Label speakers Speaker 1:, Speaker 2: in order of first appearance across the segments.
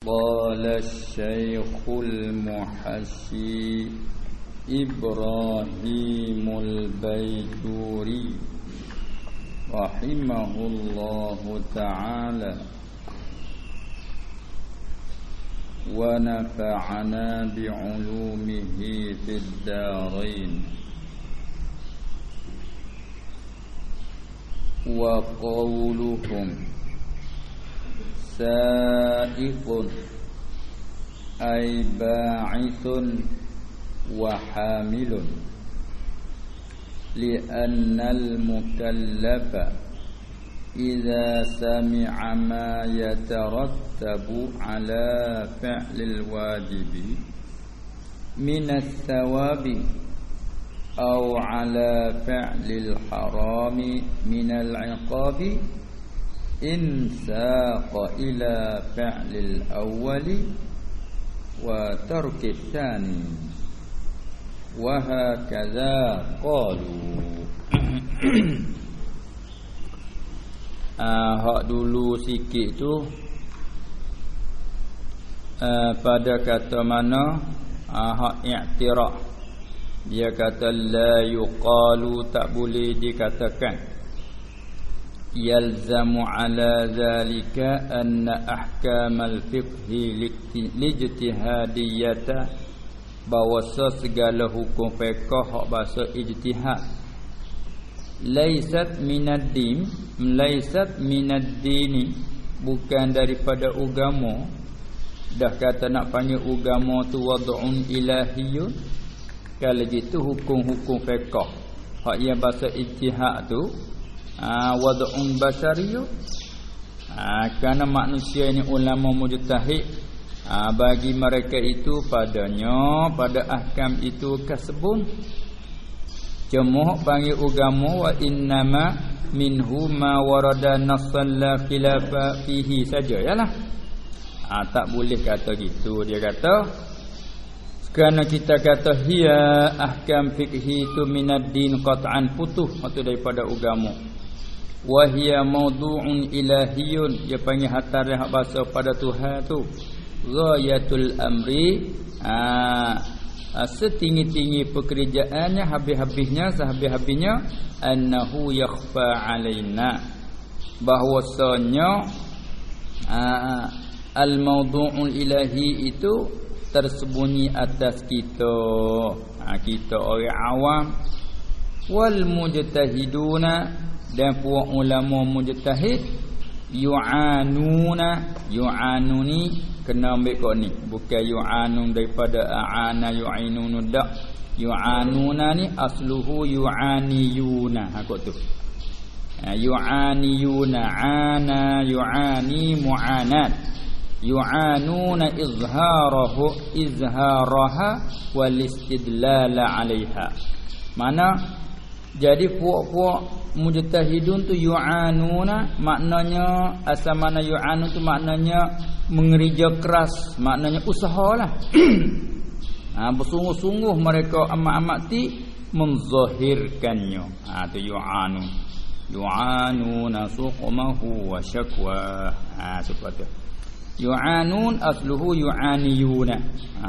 Speaker 1: قال الشيخ المحشي إبراهيم البيجوري رحمه الله تعالى ونفعنا بعلومه في الدارين. وقولهم سائق أي باعث وحامل، لأن المكلف إذا سمع ما يترتب على فعل الواجب من الثواب أو على فعل الحرام من العقاب إن ساق إلى فعل الأول وترك الثاني، وهكذا قالوا. Hak dulu sikit tu pada kata mana hak i'tiraf. Dia kata la yuqalu, tak boleh dikatakan. Yalzamu ala zalika anna ahkamal fiqhi lijtihadiyata, bahawa segala hukum fiqh hak bahasa ijtihad, laisat minad-din, laisat minad-dini, bukan daripada agama. Dah kata nak panggil agama tu wad'un ilahiyun. Kalau gitu hukum-hukum fiqh hak yang bahasa ijtihad tu wad'un basariyun, kerana manusia ini ulama mujtahid, bagi mereka itu padanya pada ahkam itu kasbun. Cuma panggil agama wa innama minhu ma warada nassan la khilafa fihi saja, yalah. Tak boleh kata gitu. Dia kata kerana kita kata hiya ahkam fiqhi tu minad din qat'an, putuh atau daripada agama. Wa hiya mawdu'un ilahiyun, dia panggil hantar hak bahasa pada Tuhan tu. Ghayatul amri, setinggi-tinggi pekerjaannya, habis-habisnya, sehabis-habisnya, annahu yakhfa alaina, bahwasanya al-mawdu'ul ilahi itu tersembunyi atas kita, kita orang awam. Wal mujtahiduna, dan puak ulama mujtahid, yu'anuni kena ambil kau ni, bukan yu'anun daripada a'ana yu'inunu, dak. Yu'anuna ni asluhu yu'aniyuna, kau tu. Yu'aniyuna, ana yu'ani mu'anat, yu'anuna izharaha wal istidlala 'alaiha. Mana jadi puak-puak mujtahidun tu yu'anuna, maknanya asal mana yu'anun tu maknanya mengerja keras, maknanya usahalah. Bersungguh-sungguh mereka amat-amati menzahirkannya. Tu yu'anun. Yu'anuna suqmahu wa syakwa. Seperti yu'anun asluhu yu'aniyuna.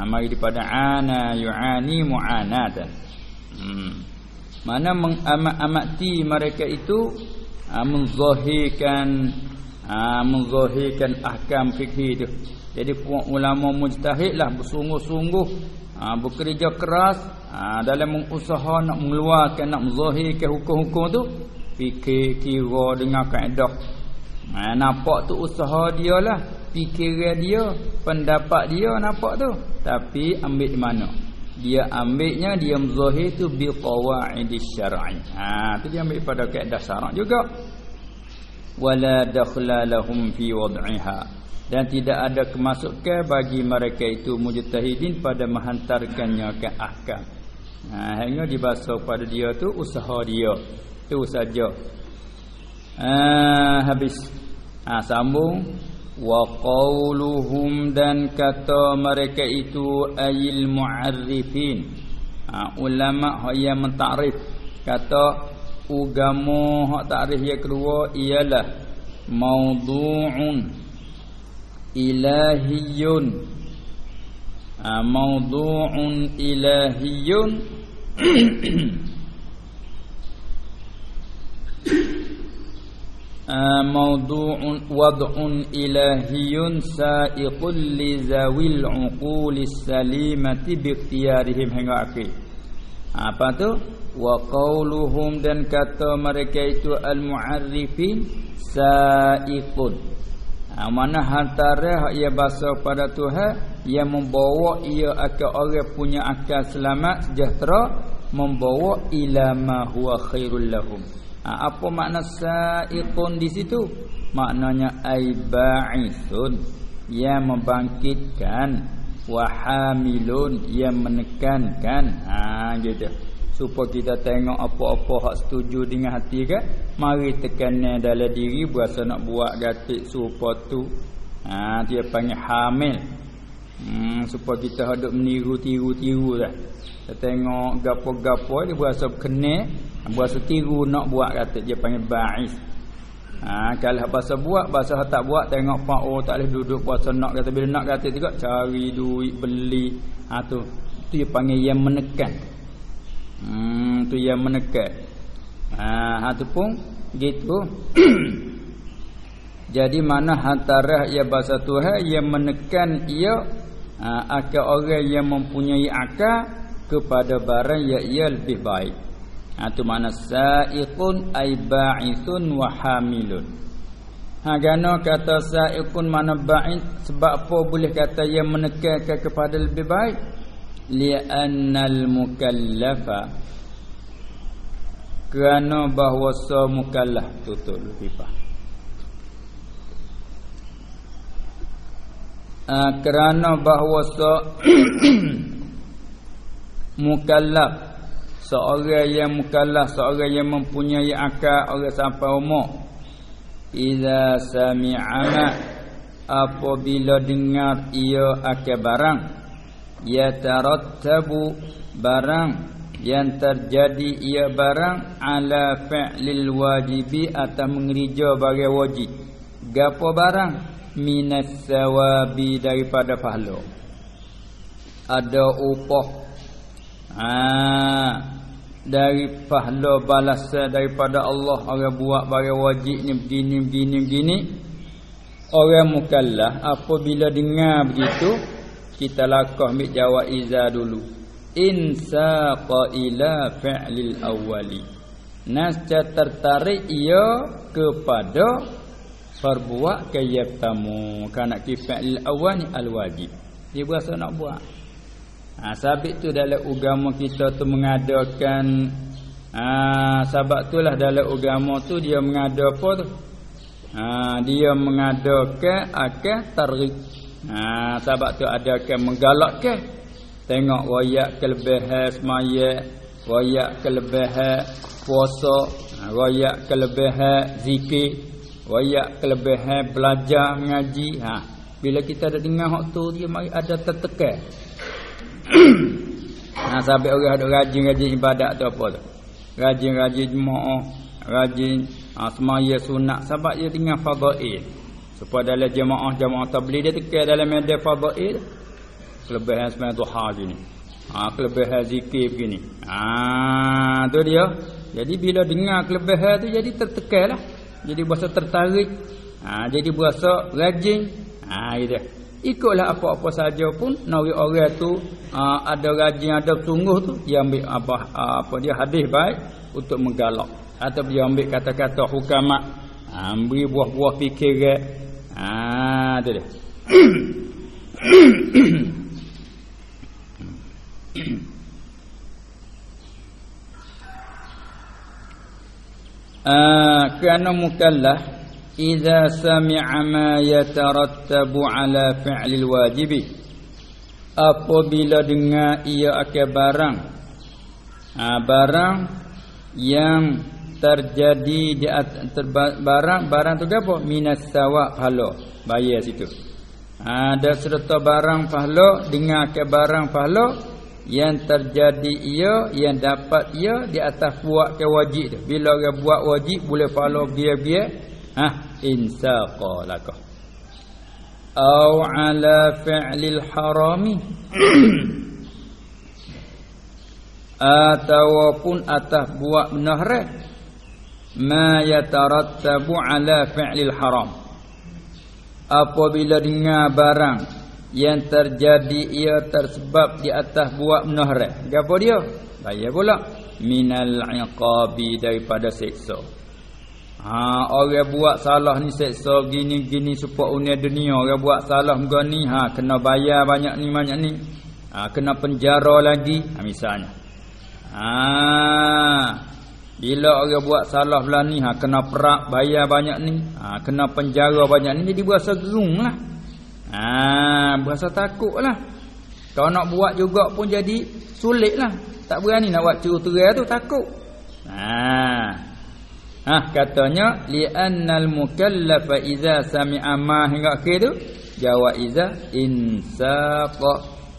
Speaker 1: Mari daripada ana yu'ani mu'anatan. Mana mengamati mereka itu menzahirkan ahkam fikih itu. Jadi puak ulama mujtahid lah bersungguh-sungguh, bekerja keras dalam mengusaha nak mengeluarkan, nak menzahirkan hukum-hukum tu. Fikir, kira dengan kaedah. Nampak tu usaha dia lah, fikiran dia, pendapat dia nampak tu. Tapi ambil di mana? Dia ambilnya, dia menzahir tu bi qawaidis syar'i. Tu dia ambil pada kaedah syarak juga. Wala dakhla lahum fi wad'iha, dan tidak ada kemasukan bagi mereka itu mujtahidin pada menghantarkannya ke ahkam. Hanya dibahas pada dia tu usaha dia tu saja. Habis. Sambung. Wa qauluhum, dan kata mereka itu ayil mu'arrifin, ulama yang mentakrif. Kata agama hak takrif yang kedua ialah mawdu'un ilahiyun. Mawdu'un ilahiyun mawdu'un wad'un ilahiyun sa'iqul li zawil uqulis salimati bi ikhtiyarihim hingga akhir. Apa tu? Wa qauluhum, dan kata mereka itu al-mu'arrifin sa'iqun. Mana hantara ia bahasa pada Tuhan yang membawa ia akan orang punya akal selamat sejahtera, membawa ila ma huwa khairul lahum. Apa makna sa'iqun di situ? Maknanya ai ba'ithun, yang membangkitkan, wa hamilun, yang menekankan. Gitu. Supaya kita tengok apa-apa hak setuju dengan hati kan, mari tekanan dalam diri berasa nak buat gatik supaya tu. Dia panggil hamil. Supaya kita hendak meniru-tiru dah. Kita tengok gapo-gapo dia berasa kena, berasa tiru nak buat gatik, dia panggil ba'is. Kalau bahasa buat, bahasa tak buat, tengok pak tak boleh duduk berasa nak kata, bila nak gatik juga cari duit beli. Tu dia panggil yang menekan. Tu yang menekan. Tu pun gitu. Jadi mana antara ia bahasa Tuhan yang menekan ia akan orang yang mempunyai akal kepada barang yang ia lebih baik. Tu makna sa'iqun ay ba'ithun wa hamilun. Gana kata sa'iqun mana ba'ith, sebab apa boleh kata yang menekankan kepada lebih baik? Li'annal mukallafa, kerana bahawa mukallaf tutul pipa. Kerana bahawa mukallaf, seorang yang mukallaf, seorang yang mempunyai akal, orang sampai umur, idza sami'a, apabila dengar ia akan barang, yatarattabu, barang yang terjadi ia barang, ala fi'lil wajibi, atau mengerja barang wajib. Gapo barang? Minas sawabi, daripada pahala. Ada upah, dari pahala balasan daripada Allah. Orang buat barang wajib ni begini. Orang mukallaf apabila dengar begitu, kita lakah ambil jawab iza dulu. Insaqa ila fi'lil awwali, nasca tertarik ia kepada perbuat kayatamu, kana ki fi'lil awwal ni al-wajib. Dia berasa nak buat. Sabit tu dalam agama kita tu mengadakan, sebab itulah dalam agama tu dia mengada apa tu? Dia mengadakan akan targhib. Sebab tu ada akan menggalakkan. Tengok royak kelebihan semaya, royak kelebihan puasa, royak kelebihan zikir, royak kelebihan belajar mengaji. Bila kita ada dengar hak tu, dia mari ada tertekan. Sampai orang ada rajin-rajin ibadat tu apa tu? Rajin-rajin jemaah, rajin semaya sunat, sebab dia dengar fadail. Supaya dalam jemaah tabligh dia tekan dalam medan fadail, kelebihan sembahyang duha gini, kelebihan zikir begini. Tu dia. Jadi bila dengar kelebihan tu, jadi tertekanlah, jadi berasa tertarik, jadi berasa rajin. Gitu. Ikutlah apa-apa saja pun nawi orang tu ada rajin, ada sungguh tu, dia ambil apa dia hadis baik untuk menggalak, atau dia ambil kata-kata hukama, ambil buah-buah fikiran. Tu dia. Kerana mukallaf idza sami'a ma yatarattabu ala fi'lil wajibi, apabila dengar ia akan barang yang terjadi di barang tu apa? Minas sawab, pahala, bayar situ. Ada serta barang pahala, dengar ke barang pahala yang terjadi ia, yang dapat ia di atas buat ke wajib tu. Bila orang buat wajib boleh pahala biar-biar, insaqa lakah. au ala fi'lil harami ataupun atas buat benar ma yatarattabu ala fi'lil haram. Apabila dengar barang yang terjadi ia tersebab di atas buat benar, gapo dia? Bayar pula minal iqabi, daripada seksa. Orang buat salah ni seksa gini-gini supaya unia dunia. Orang buat salah begini kena bayar banyak ni. Kena penjara lagi misalnya. Bila orang buat salah belah ni kena perak, bayar banyak ni, kena penjara banyak ni, jadi berasa gerung lah. Berasa takut lah. Kalau nak buat juga pun jadi sulit lah. Tak berani nak buat cerai tu, takut. Katanya li'annal mukallafa idza sami'a ma hingga akhir tu jawaiza insaqa,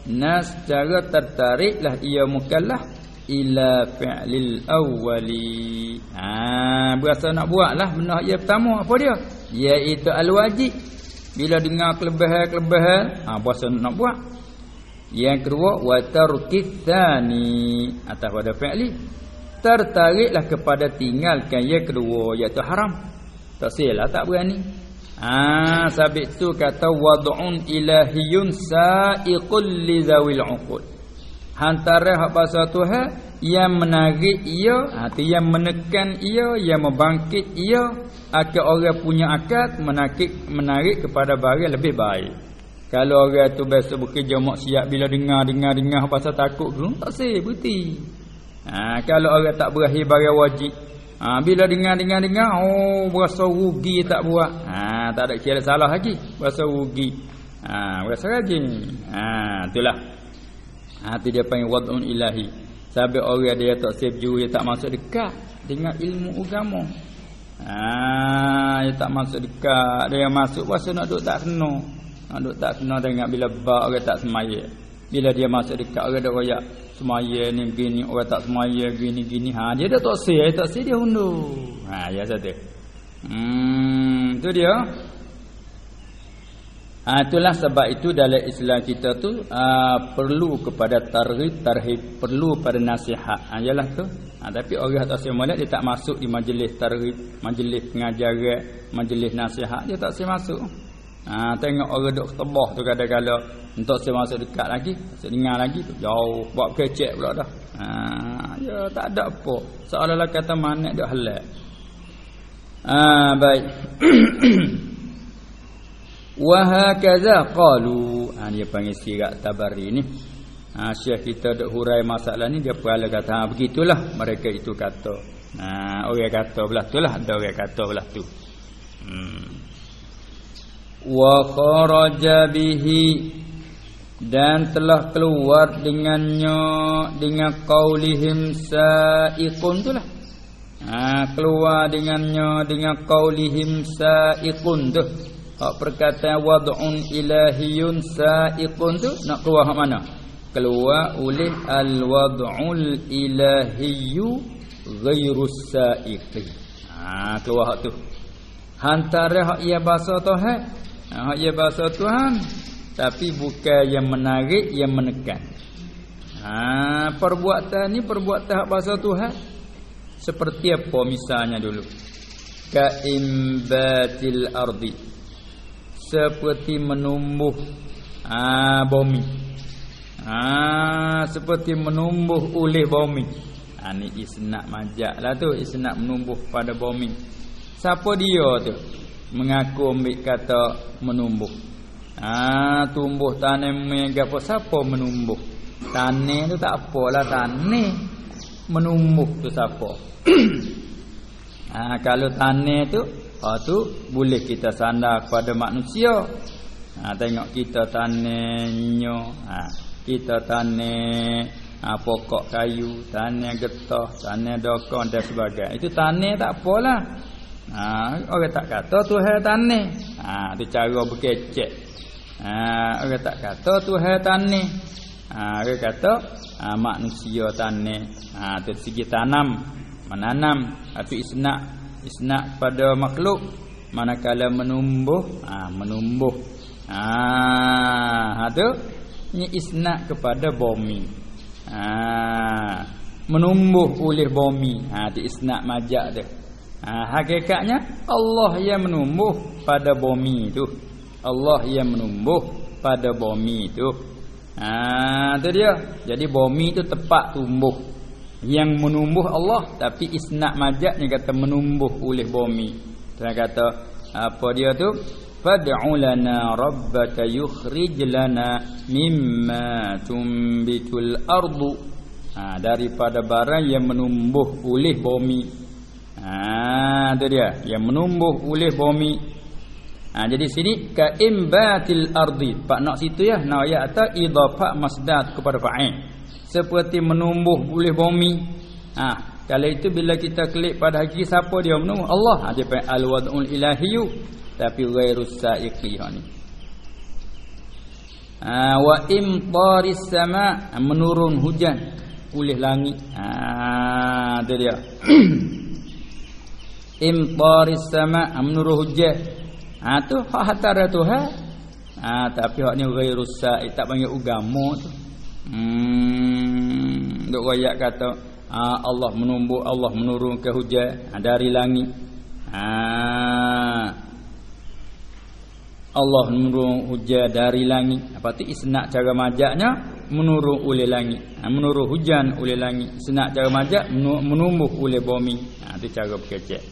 Speaker 1: nas cara tertariklah ia mukallaf ila fi'lil awwali. Berasa nak buatlah benda yang pertama, apa dia? Iaitu al-wajib. Bila dengar kelebihan berasa nak buat. Yang kedua wa tarkits tsani, atas pada fi'li tertariklah kepada tinggalkan yang kedua, iaitu haram. Tak silah, tak berani. Sabit tu kata wad'un ilahiyun sa'iqul li zawil 'uqud. Antara hak bahasa Tuhan yang menarik ia, yang menekan ia, yang membangkit ia akan orang punya akal menarik kepada barang lebih baik. Kalau orang tu biasa bekerja maksiat, bila dengar bahasa takut tu tak sih berhenti. Kalau orang tak berakhir barang wajib, bila dengar berasa rugi tak buat. Tak ada kira salah lagi, berasa rugi. Berasa rajin. Itulah. Itu dia panggil wad'un ilahi. Sebab orang dia tak setuju, dia tak masuk dekat dengan ilmu agama. Dia tak masuk dekat, dia masuk pasal nak duduk tak kena. Nak duduk tak kena tengok bila bak orang tak semaya. Bila dia masuk dekat orang dak royak semaya ni begini, orang tak semaya gini-gini. Dia dah tak say dia undur. Ya satu. Itu dia. Itulah sebab itu dalam Islam kita tu perlu kepada tarhib, perlu pada nasihat. Yalah tu. Tapi orang tak semua dia tak masuk di majlis tarhib, majlis pengajaran, majlis nasihat, dia tak semua masuk. Tengok orang duk tebah tu kadang-kadang untuk saya masuk dekat lagi, saya dengar lagi tu jauh, buat kecek pula dah. Ya tak ada apa. Seolah-olah kata manak dak halal. Baik. Wa hakaza qalu. Dia panggil sirat Tabari ni. Syekh kita duk hurai masalah ni, dia pula kata begitulah mereka itu kata. Orang kata belah tu lah, ada orang kata belah tu. Wa kharaja bihi, dan telah keluar dengannya dengan qaulihim sa'iqun tu lah. Keluar dengannya dengan qaulihim sa'iqun tu. Perkataan wad'un ilahiyun sa'iqun tu nak keluar hak mana? Keluar oleh al-wad'ul ilahiyyu ghairus sa'iqi. Keluar hak tu. Antara hak ia bahasa Tuhan, hak ia bahasa Tuhan, tapi bukan yang menarik, yang menekan. Perbuatan ni perbuatan hak bahasa Tuhan. Seperti apa misalnya dulu? Kaimbatil ardi, seperti menumbuh bumi. Seperti menumbuh oleh bumi. Ni isnad majaklah tu, isnad menumbuh pada bumi. Siapa dia tu? Mengaku ambil kata menumbuh. Tumbuh tanam apa, siapa menumbuh? Tanah tu tak apalah, tanah. Menumbuh tu siapa? Kalau tanah tu, tu boleh kita sandar kepada manusia. Tengok kita tanahnya, kita tanah pokok kayu, tanah getah, tanah dokon dan sebagainya. Itu tanah tak apalah. Orang tak kata Tuhan tanah. Tu cara berkecek. Orang tak kata Tuhan tanah. Orang kata manusia tanah. Tu segi tanam, menanam. Itu isnak pada makhluk. Manakala menumbuh, menumbuh Tu ni isnad kepada bumi. Menumbuh oleh bumi. Tu isnad majak tu. Hakikatnya Allah yang menumbuh pada bumi tu. Allah yang menumbuh pada bumi tu. Tu dia. Jadi bumi tu tempat tumbuh. Yang menumbuh Allah, tapi isnad majaknya kata menumbuh oleh bumi. Dia kata apa dia tu? Fad'u lana rabbaka yukhrij lana mimma tumbitul ardu. Daripada barang yang menumbuh oleh bumi. Itu dia, yang menumbuh oleh bumi. Jadi sini ka imbatil ardi. Pak nak situ ya, nak ayat atau idafah masdar kepada fa'il. Seperti menumbuh oleh bumi. Kalau itu bila kita klik pada hakiki siapa dia menumbuh? Allah. Dia panggil al-wad'ul ilahiyyu, tapi ghairus sa'iqi ni. Wa imtaris sama, menurun hujan oleh langit. Itu dia. Imtaris sama, menurun hujan. Tu hak hatara Tuhan. Tapi hak ni ghairus sa'iq, tak panggil agama tu. Duk ayat kata Allah menumbuh, Allah menurunkan hujan dari langit. Allah menurun hujan dari langit. Apa tu isnad cara majaknya menurun oleh langit. Menurun hujan oleh langit. Isnad cara majak menumbuh oleh bumi. Itu cara berkecek.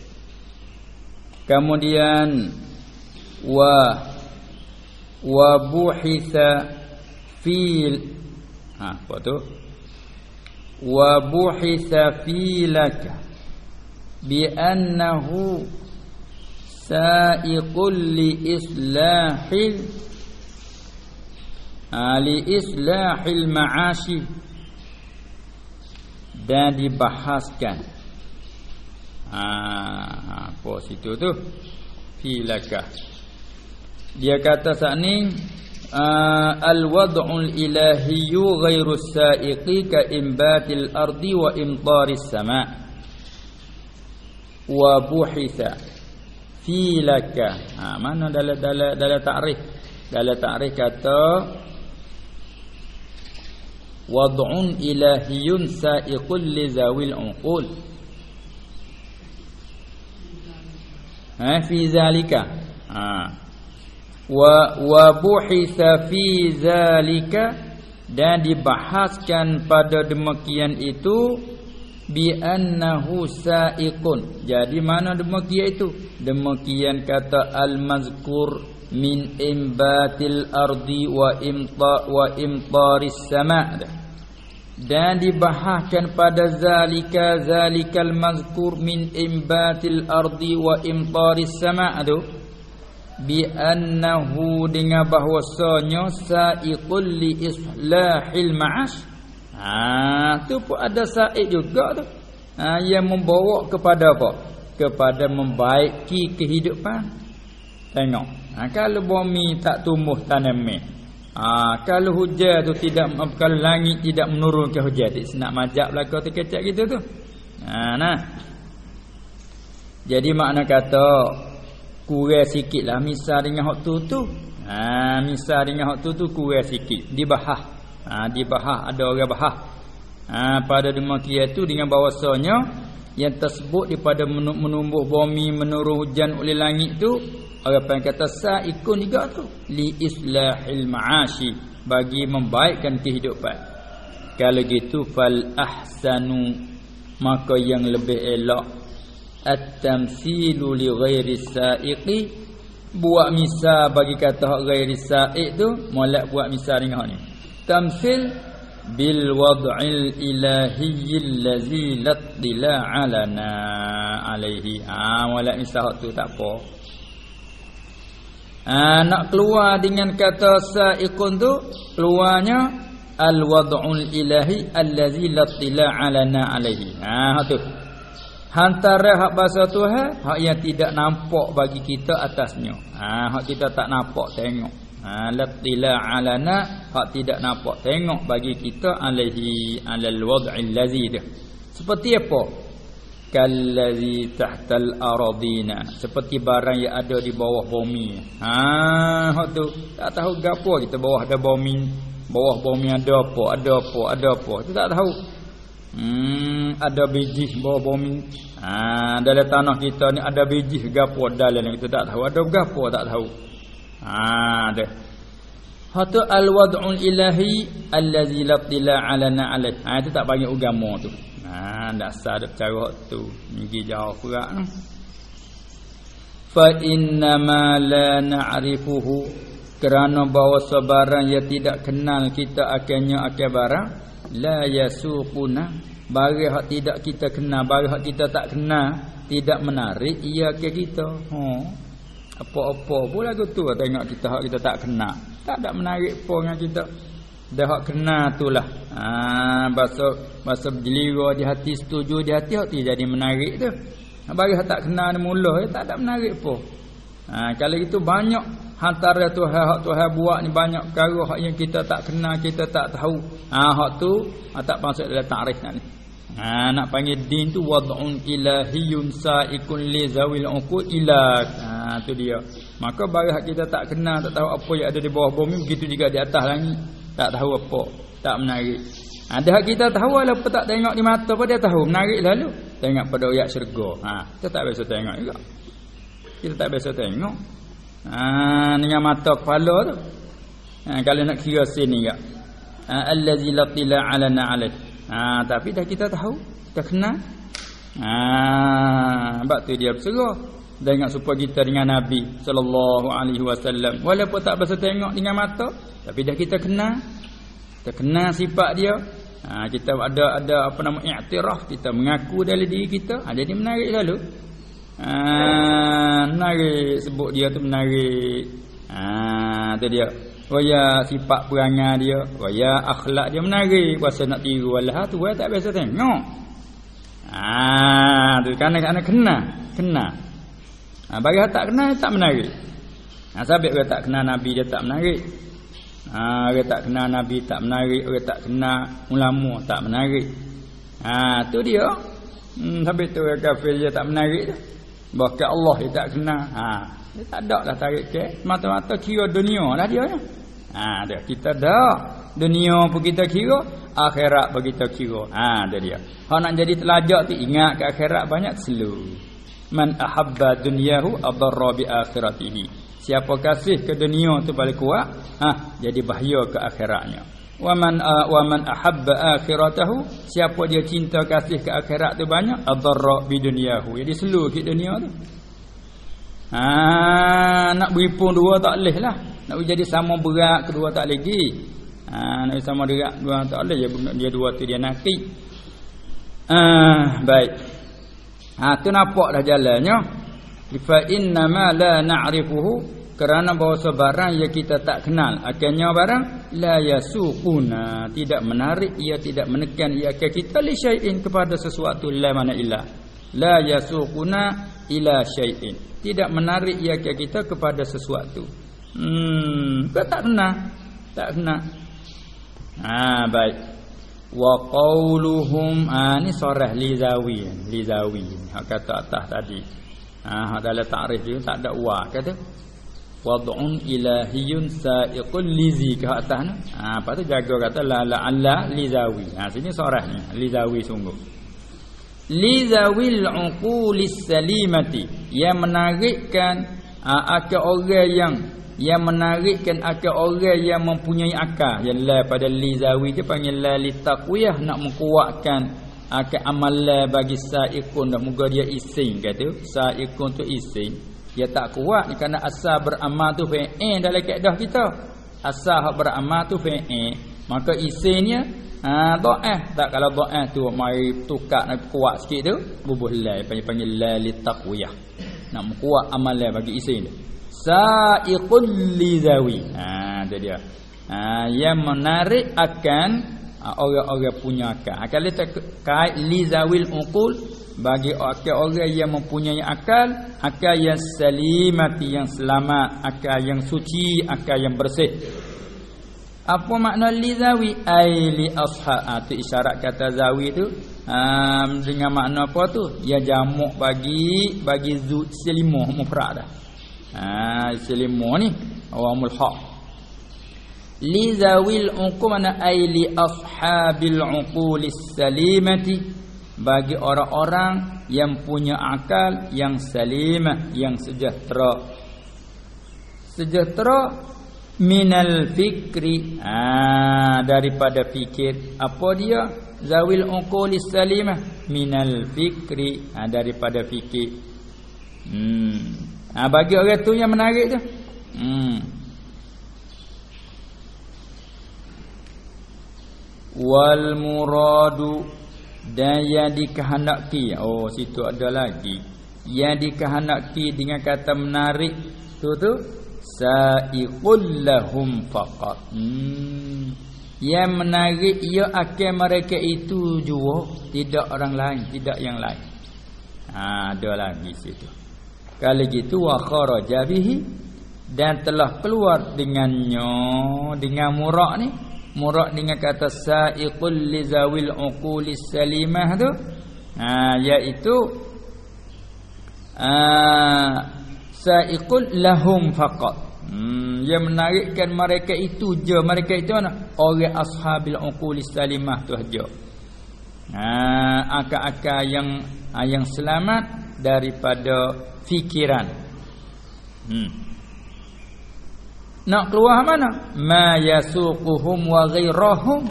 Speaker 1: Kemudian wa buhitha fil apa tu? Wa buhitha filaka bi annahu sa'iqul li islahil ma'ashi, dan dibahaskan apa situ tu filaka. Dia kata saat ni al-wad'ul ilahiyyu ghairus sa'iqi ka imbatil ardi wa imtaris sama' wa buhitha filaka. Mana dalam ta'rif? Dalam ta'rif kata wad'un ilahiyyun sa'iqul li zawil uqul. Fi zalika. Wa buhitha fi zalika, dan dibahaskan pada demikian itu bi annahu sa'iqun. Jadi mana demikian itu? Demikian kata al-mazkur min imbatil ardi wa imtaris sama', dan dibahaskan pada zalikal mazkur min imbatil ardi wa imtaris sama' tu bi annahu, dengan bahwasanya sa'iqul li islahil ma'ash. Tu pun ada sa'iq juga tu. Yang membawa kepada apa? Kepada membaiki kehidupan. Tengok. Kalau bumi tak tumbuh tanaman. Kalau hujan tu tidak, kalau langit tidak menurunkan hujan, nak majak belaka tu kecak gitu tu. Jadi makna kata kurang sikitlah misal dengan hak tu. Misal dengan hak tu kurang sikit. Dibahas. Dibahas, ada orang bahas. Pada demikian tu dengan bahawasanya yang tersebut daripada menumbuh bumi, menurun hujan oleh langit tu, orang panggil kata sa'iqun juga tu li islahil ma'ashi, bagi membaikkan kehidupan. Kalau gitu fal ahsanu, maka yang lebih elok at-tamthilu li ghairi sa'iqi, buat misal bagi kata hak ghairi sa'iq tu, molek buat misal dengan hak ni. Tamthil bil wad'il ilahiyyil ladzi latila alana alaihi. Molek misal hak tu tak apa. Nak keluar dengan kata sa'iqun tu, keluarnya al wad'ul ilahi allazi latila alana alaihi. Hak tu. Antara hak bahasa Tuhan, hak yang tidak nampak bagi kita atasnya. Hak kita tak nampak tengok. Latila alana, hak tidak nampak tengok bagi kita alaihi alal wad'il ladzi. Seperti apa? kallazi tahtal aradina, seperti barang yang ada di bawah bumi. Hak tu tak tahu gapo kita bawah ada bumi, bawah bumi ada apa tu tak tahu. Ada biji bawah bumi. Dalam tanah kita ni ada biji gapo dalam kita tak tahu, ada gapo tak tahu. Dah. Hatu al-wad'ul ilahi allazi la tila'alana alaih. Itu tak panggil agama tu. Tak sah ada cara tu. Pergi jauh perak ni. Fa inna ma la na'rifuhu, kerana bahawa sebarang yang tidak kenal kita akannya akan barang la yasuquna, barang hak tidak kita kenal, barang hak kita tak kenal tidak menarik ia ke kita. Apa-apa pun lagu tu tengok kita hak kita tak kenal, tak ada menarik apa dengan kita. Dah hak kenal itulah. Bahasa berjelira di hati, setuju di hati, hak tu jadi menarik tu. Bagi hak tak kenal ni mula tak ada menarik apa. Kalau itu banyak antara Tuhan hak Tuhan buat ni banyak perkara hak yang kita tak kenal, kita tak tahu. Hak tu tak masuk dalam takrif nak ni. Nak panggil din tu wad'un ilahiyyun sa'ikun li zawil uqul ilah. Tu dia. Maka bagi hak kita tak kenal, tak tahu apa yang ada di bawah bumi, begitu juga di atas langit. Tak tahu apa, tak menarik. Ada hak kita tahu walaupun tak tengok di mata pun dia tahu, menarik lalu. Tengok pada ayat syurga. Kita tak biasa tengok juga. Kita tak biasa tengok. Dengan mata kepala tu. Kalau nak kira sini ya. Allazi la tila'alana alaih. Tapi dah kita tahu, dah kenal. Sebab tu dia berserah dengan supaya kita dengan Nabi sallallahu alaihi wasallam. Walaupun tak biasa tengok dengan mata, tapi dah kita kenal. Kita kenal sifat dia. Kita ada apa nama i'tiraf, kita mengaku dalam diri kita. Jadi menarik lalu. Menarik sebut dia tu menarik. Tu dia. Waya sifat perangai dia, waya akhlak dia menarik. Kuasa nak tiru Allah tu tak biasa tengok. Tu kerana kenal. Bagi hak tak kenal tak menarik. Sebab orang tak kenal Nabi dia tak menarik. Orang tak kenal Nabi tak menarik, orang tak kenal ulama tak menarik. Tu dia. Sampai tu orang kafir dia tak menarik tu. Bahkan Allah dia tak kenal. Dia tak ada lah tarik ke. Mata-mata kira dunia lah dia. Dia kita dah. Dunia pun kita kira, akhirat pun kita kira. Dia dia. Hak nak jadi telajak tu ingat ke akhirat banyak selu. Man ahabba dunyahu adarra bi akhiratihi. Siapa kasih ke dunia tu paling kuat, jadi bahaya ke akhiratnya. Wa man ahabba akhiratahu, siapa dia cinta kasih ke akhirat tu banyak, adarra bi dunyahu. Jadi selu ke dunia tu. Nak beripun dua tak boleh lah. Nak jadi sama berat kedua tak lagi. Nak sama berat dua tak boleh. Dia dua tu dia nakik. Baik. Tu nampak dah jalannya. Fa inna ma la na'rifuhu, kerana bahawa sebarang yang kita tak kenal akannya barang la yasuquna, tidak menarik, ia tidak menekan ia ke kita li syai'in, kepada sesuatu la mana illa. La yasuquna ila syai'in, tidak menarik ia ke kita kepada sesuatu. Kita tak kenal. Baik. Wa qauluhum, ni sarah lizawi. Hak kata atas tadi. Hak dalam takrif dia tak ada wa kata. Wad'un ilahiyyun sa'iqul lizi ke atas ni. Lepas tu jaga kata la alla lizawi. Sini sarah ni lizawi sungguh. Lizawil uqulis salimati, yang menarikkan akal orang yang menarikkan akal orang yang mempunyai akal. Yang la pada lizawi dia panggil la litaqwiyah, nak mengkuatkan akal amalan bagi sa'iqun. Dah moga dia ising kata. Sa'iqun tu ising. Dia tak kuat ni kerana asal beramal tu fa'il dalam kaedah kita. Asal hak beramal tu fa'il. Maka isingnya dhaif. Tak, kalau dhaif tu mari tukar nak kuat sikit tu bubuh la, panggil la litaqwiyah. Nak mengkuat amalan bagi ising tu. Sa'iqul lizawi. Tu dia. Yang menarik akan orang-orang punya akal. Kalau kait lizawil uqul, bagi orang yang mempunyai akal yang salimati, yang selamat, akal yang suci, akal yang bersih. Apa makna lizawi? Ai li ashab. Tu isyarat kata zawi tu dengan makna apa tu? Ya jamak bagi selimah mufrad dah. Selimah ni awamul haq. Li zawil uqul mana ai li ashabil uqulis salimati, bagi orang-orang yang punya akal yang salimah, yang sejahtera. Sejahtera minal fikri, daripada fikir. Apa dia? Zawil uqulis salimah minal fikri, daripada fikir. Bagi orang tu yang menarik tu. Wal muradu, dan yang dikehendaki. Oh, situ ada lagi. Yang dikehendaki dengan kata menarik tu sa'iqul lahum faqat. Yang menarik ia akan mereka itu jua, tidak orang lain, tidak yang lain. Ada lagi situ. Kalau gitu wa kharaja bihi, dan telah keluar dengannya, dengan murak ni. Murak dengan kata sa'iqul li zawil uqulis salimah tu, iaitu sa'iqul lahum faqat. Yang menarikkan mereka itu je. Mereka itu mana? Orang ashabil uqulis salimah tu aja. Akal-akal yang selamat daripada fikiran. Nak keluar mana? Ma yasuquhum wa ghairahum.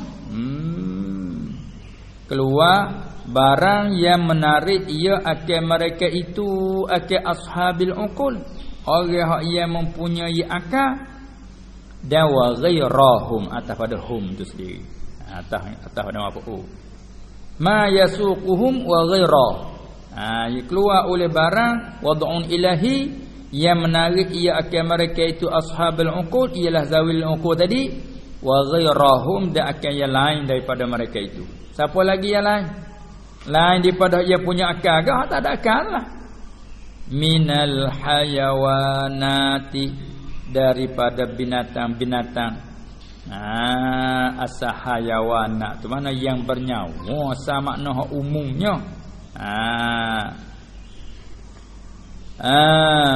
Speaker 1: Keluar barang yang menarik ia akan mereka itu, akan ashabil uqul, orang yang mempunyai akal, dan wa ghairahum, atas pada hum tu sendiri, atas pada apa? Ma yasuquhum wa ghairah. Keluar oleh barang wad'un ilahi, yang menarik ia akan mereka itu ashabul uqud, ialah zawil uqud tadi, wa ghairahum, dan akan yang lain daripada mereka itu. Siapa lagi yang lain? Lain daripada ia punya akal ke? Tak ada akal lah. Minal hayawanati, daripada binatang-binatang. Asal hayawanat tu mana yang bernyawa, sama makna umumnya.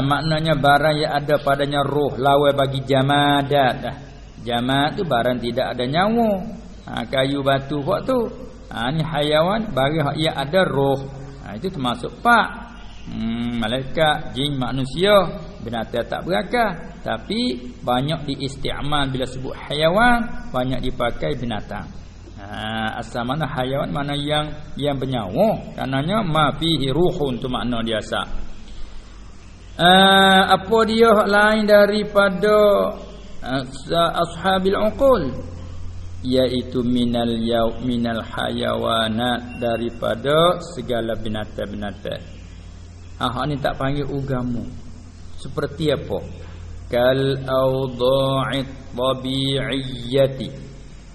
Speaker 1: Maknanya barang yang ada padanya roh, lawan bagi jamadat. Jamad tu barang tidak ada nyawa. Kayu batu hak tu. Ni hayawan, barang yang ada roh. Itu termasuk pak. Malaikat, jin, manusia, binatang tak berakal. Tapi banyak diistiamal bila sebut hayawan, banyak dipakai binatang. Asal mana hayawan, mana yang bernyawa. Karenanya ma fihi ruhun tu makna dia asal. Apa dia lain daripada ashabil uqul, iaitu minal hayawanat, daripada segala binatang-binatang. Ni tak panggil ugamu. Seperti apa? Kal awda'it tabi'iyyati,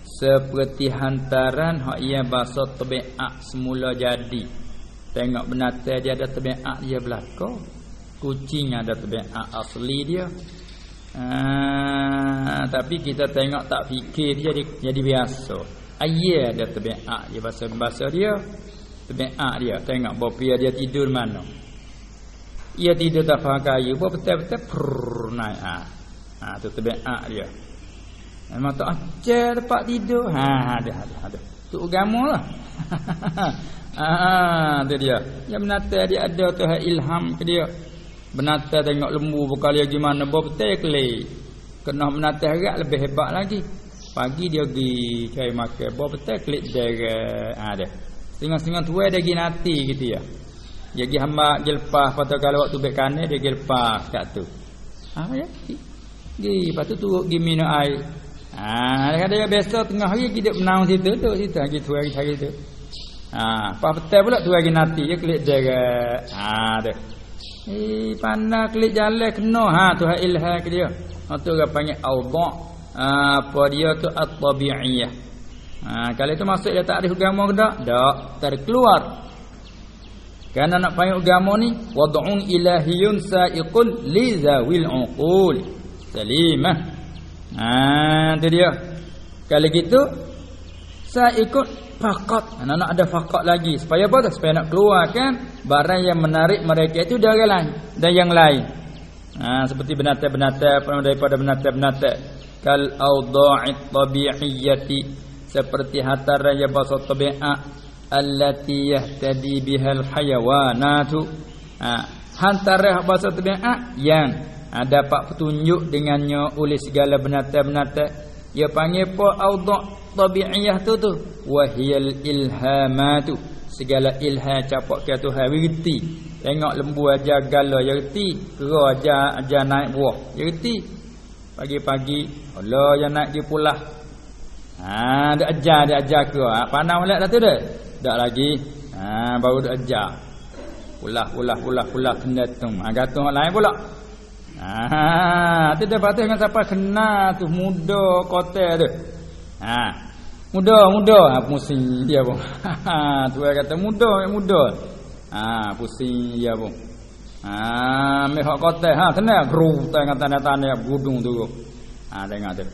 Speaker 1: seperti hantaran hak ia bahasa tabiat semula jadi. Tengok binatang dia ada tabiat dia belaka. Kucing ada tabiat asli dia. Tapi kita tengok tak fikir dia jadi biasa. Ayah ada tabiat dia, bahasa dia tabiat dia. Tengok bopia dia tidur mana. Ia tidur tak faham kayu, betul-betul naik. Tu tabiat dia. Memang tak ajar tempat tidur. Ada. Tu agama lah. Tu dia. Yang binatang dia ada tu ilham ke dia. Binatang tengok lembu berkali gimana, betul kelih. Kena binatang harap lebih hebat lagi. Pagi dia pergi cari makan, betul kelih dia ada. Setengah-setengah tuai dia pergi nanti gitu ya. Dia pergi hamba dia lepas, patut kalau waktu baik kanan dia pergi lepas kat tu. Ya. Pergi lepas tu turut pergi minum air. Dia biasa tengah hari pergi dia menang situ lagi tuai cari tu. Pas petang pula tuai pergi nanti dia kelih dia ada. Pandai klik jalan kena tu ilham ke dia. Tu orang panggil awda'. Apa dia tu at-tabi'iyah. Kalau itu masuk dia tak ada agama ke tak? Tak keluar. Kerana nak panggil agama ni wad'un ilahiyun sa'iqul li zawil uqul salimah. Tu dia. Kalau gitu Saya ikut faqat. Nak ada faqat lagi. Supaya apa tu? Supaya nak keluarkan barang yang menarik mereka itu dari lain dan yang lain. Seperti binatang-binatang daripada binatang-binatang kal awda'it tabi'iyyati, seperti hataran yang bahasa tabi'at allati yahtadi bihal hayawanatu. Hantaran bahasa tabi'at yang dapat petunjuk dengannya oleh segala binatang-binatang. Dia panggil apa awda' tabi'iyah tu wahiyal ilhamatu, segala ilham capak ke Tuhan reti. Tengok lembu aja gala ya reti, kera aja naik buah ya reti. Pagi-pagi Allah yang naik dia pula. Dia ajar kera. Panah molek dah tu dah. Dak lagi. Baru dak ajar. Pulah kena tung. Gantung orang lain pula. Tu dah patut dengan siapa kena tu muda kota tu. Muda pusing dia pun. Tu kata muda. Pusing dia pun. Meh hak kota kena gru tengah tanah-tanah gudung tu. Tengok tu.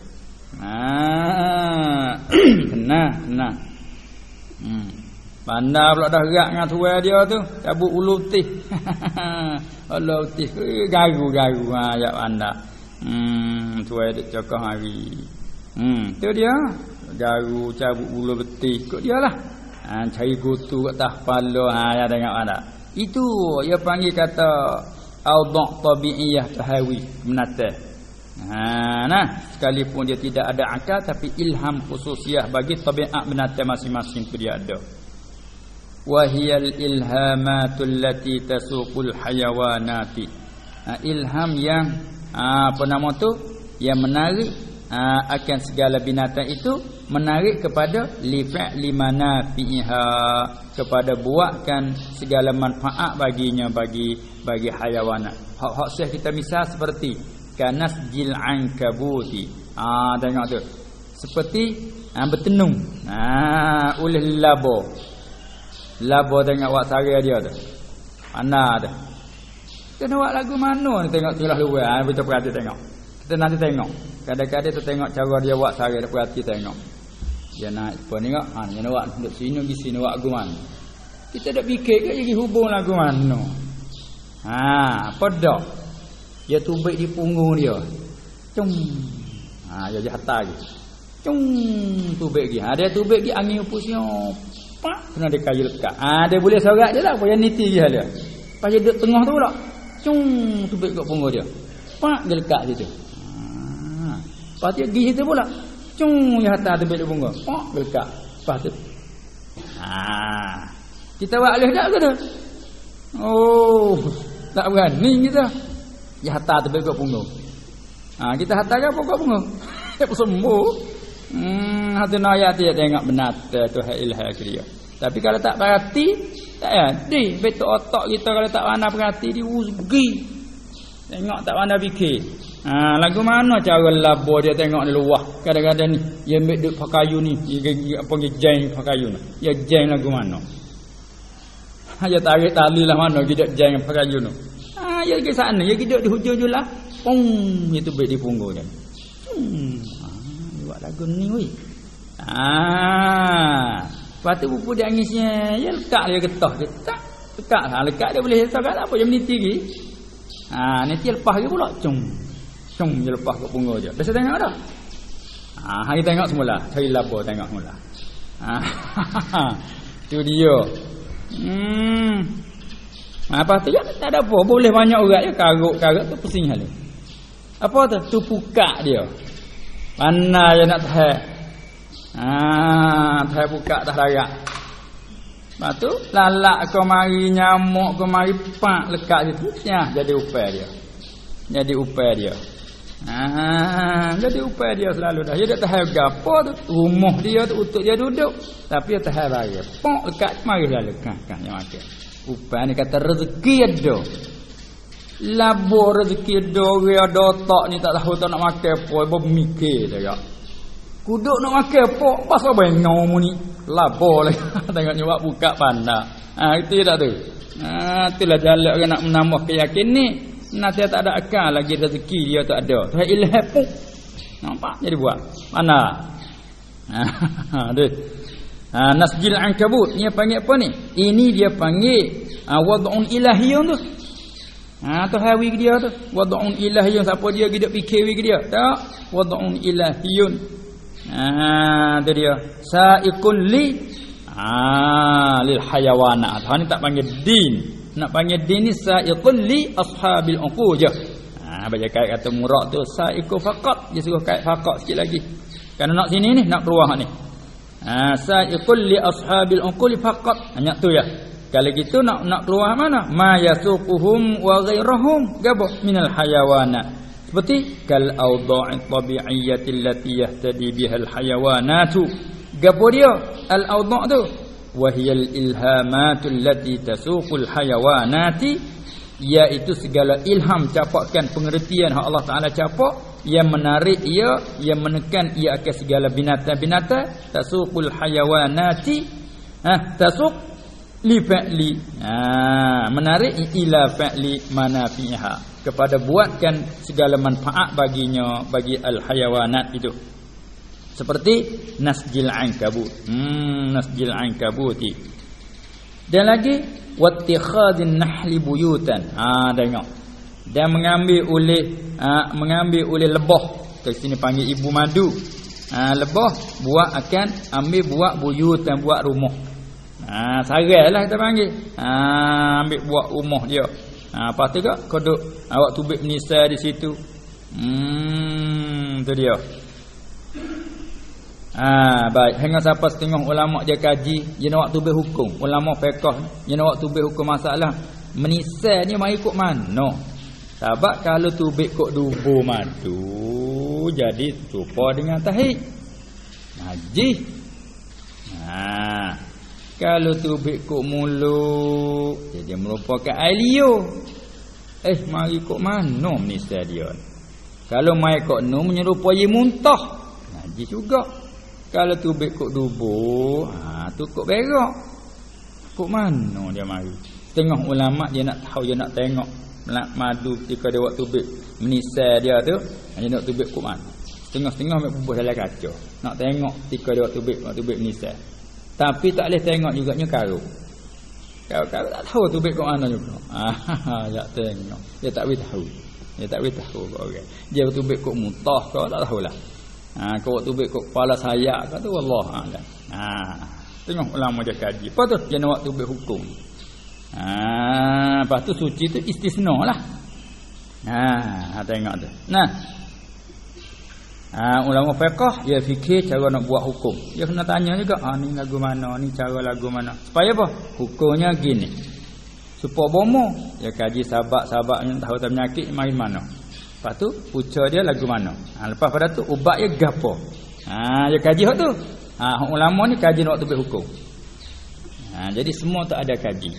Speaker 1: Kena. Pandai pula dah gerak dengan tuai dia tu, cabut ulu tih. Allah tih garu ya pandai. Tuai dak cakap hari. Tu dia. Garu cabut ulu betih ikut dialah. Cari kutu kat atas kepala. Ya tengok ada. Itu dia panggil kata awda' tabi'iyah tahawi menatah. Sekalipun dia tidak ada akal tapi ilham khususiah bagi tabiat binatang masing-masing tu dia ada. Wahiyal ilhamatul lati tasuqul hayawanati. Ilham yang apa nama tu, yang menarik akan segala binatang itu, menarik kepada lifi'li manafiha, kepada buatkan segala manfaat baginya, bagi hayawanat. Hak syekh kita misal seperti kanasjil ankabuti. Tengok tu. Seperti bertenung oleh labo tengok wak sara dia tu. Ana tu. Kita nak buat lagu mana ni tengok celah luar. Kita perhati tengok. Kita nanti tengok. Kadang-kadang tu tengok cara dia buat sara, dia perhati tengok. Dia naik apa ni kak? Dia nak buat duduk sini pergi sini buat lagu mana. Kita dak fikir ke jadi hubung lagu mana. Apa dak? Dia tubik di punggung dia. Cung. Dia hantar lagi. Cung tubik lagi. Dia tubik lagi angin pusing. Pak kena dia kayu lekat. Dia boleh sorak je lah apa yang niti dia dia. Pas dia duduk tengah tu pula. Cung tubik kat punggung dia. Pak dia lekat situ. Pas dia pergi situ pula. Cung dia hantar tubik di punggung. Pak dia lekat. Pas tu. Kita buat alih tak ke tu? Oh, tak berani kita. Dia hantar tubik kat punggung. Kita hantar ke apa kat punggung? Dia sembuh. Hati ayat dia tengok benar tu ilham dia. Tapi kalau tak perhati, tak jadi. Betul otak kita kalau tak pandai perhati dia pergi. Tengok tak pandai fikir. Lagu mana cara labur dia tengok di luar. Kadang-kadang ni dia ambil duk pakai kayu ni, dia apa dia jeng pakai kayu ni. Dia jeng lagu mana? Dia tarik tali lah mana dia jeng pakai kayu ni. Dia pergi sana, dia duduk di hujung lah. Pong, dia tubik di punggung dia. Buat lagu ni weh. Lepas tu buku dia angisnya, dia lekat dia getah dia. Tak, lekat dia boleh letak apa yang meniti lagi. Nanti lepas dia pula. Cung dia lepas kat punggung dia. Biasa tengok dah. Hari tengok semula, cari labur tengok semula. Tu dia. Apa tu ya, tak ada apa, boleh banyak orang je karut tu pusing hal. Apa tu? Tu pukak dia. Mana dia nak tahan? Tahan buka tak larat. Lepas tu lalak kau mari, nyamuk kau mari, pak lekat situ. Jadi upaya dia. Jadi upaya dia selalu dah. Dia tak tahan gapo tu. Rumah dia tu untuk dia duduk. Tapi dia tahan raya. Pak lekat mari lalu kan yang makan. Upaya ni kata rezeki ada. Labur rezeki dore ada otak ni tak tahu tak nak makan apa, bermikir dia. Kuduk nak makan apa, pasal bengau mu ni. Labur lagi. Tengok nyawak buka pandang. Itu tak tu. Itulah jalan orang nak menambah keyakinan ni. Nanti tak ada akal lagi rezeki dia tak ada. Tu ilham pun. Nampak jadi buat. Mana? Dia. Nasjil ankabut dia panggil apa ni? Ini dia panggil wad'un ilahiyun tu. Tu hawi ke dia tu. Wad'un ilahiyun, siapa dia gidak fikir ke dia? Tak. Wad'un ilahiyun. Tu dia. Sa'iqul li lil hayawanat. Ni tak panggil din. Nak panggil din ni sa'iqul li ashabil uquj. Baca kait kata murak tu sa'iqul faqat. Dia suruh kait faqat sikit lagi. Kerana nak sini ni, nak keluar ni. Sa'iqul li ashabil uqul faqat. Hanya tu ya. Kalau gitu nak keluar mana? Ma yasuquhum wa ghairahum gapo minal hayawanat. Seperti kal awda'i tabi'iyyati allati yahtadi bihal hayawanatu. Gapo dia? Al awda' tu wa hiyal ilhamatu allati tasuqul hayawanati, iaitu segala ilham capakan pengertian hak Allah Taala capak yang menarik ia, yang menekan ia akan segala binatang-binatang. Tasuqul hayawanati, tasuq li fa'li, menarik ila fa'li manafiha, kepada buatkan segala manfaat baginya, bagi al hayawanat itu. Seperti nasjil ankabut. Nasjil ankabuti. Dan lagi wattikhadin nahli buyutan. Tengok. Dan mengambil oleh lebah. Kat sini panggil ibu madu. Lebah buat buyutan, buat rumah. Sarailah kita panggil. Ambil buat rumah dia. Lepas tu kak kodok awak tubik menisai di situ. Tu dia. Baik, hingga siapa setengah ulama dia kaji, dia nak tubik hukum. Ulama fiqh dia nak tubik hukum masalah menisai ni mai ikut mana? Sebab kalau tubik kok dubu madu jadi serupa dengan tahid. Najis. Kalau tubik kok mulut jadi merupakan air liur. Mari kok mana menisai dia? Kalau mai kok nu menyerupai muntah, najis juga. Kalau tubik kok dubu, tu kok berak. Kok mana dia mari? Tengah ulama dia nak tahu, dia nak tengok madu ketika dia buat tubik menisai dia tu, dia nak tubik kok mana. Setengah-setengah ambil bubuh dalam kaca. Nak tengok ketika dia buat tubik menisai. Tapi tak boleh tengok juganya karung. Kalau tak tahu tubik kok mana juga. Tak tengok. Dia tak boleh tahu. Dia tak boleh tahu kok orang. Dia tubik kok mutah kau tak tahulah. Kau tubik kok kepala saya kata wallah alam. Tengok ulama dia kaji. Apa tu? Dia nak tubik hukum. Lepas tu suci tu istisna lah. Tengok tu. Ulama fiqh dia fikir cara nak buat hukum. Dia kena tanya juga, ni lagu mana, ni cara lagu mana. Supaya apa? Hukumnya gini. Supaya bomo, dia kaji sahabat-sahabat yang tahu tak penyakit mari mana. Lepas tu puca dia lagu mana. Lepas pada tu ubat dia gapo. Dia kaji hak tu. Ulama ni kaji nak tubik hukum. Jadi semua tak ada kaji.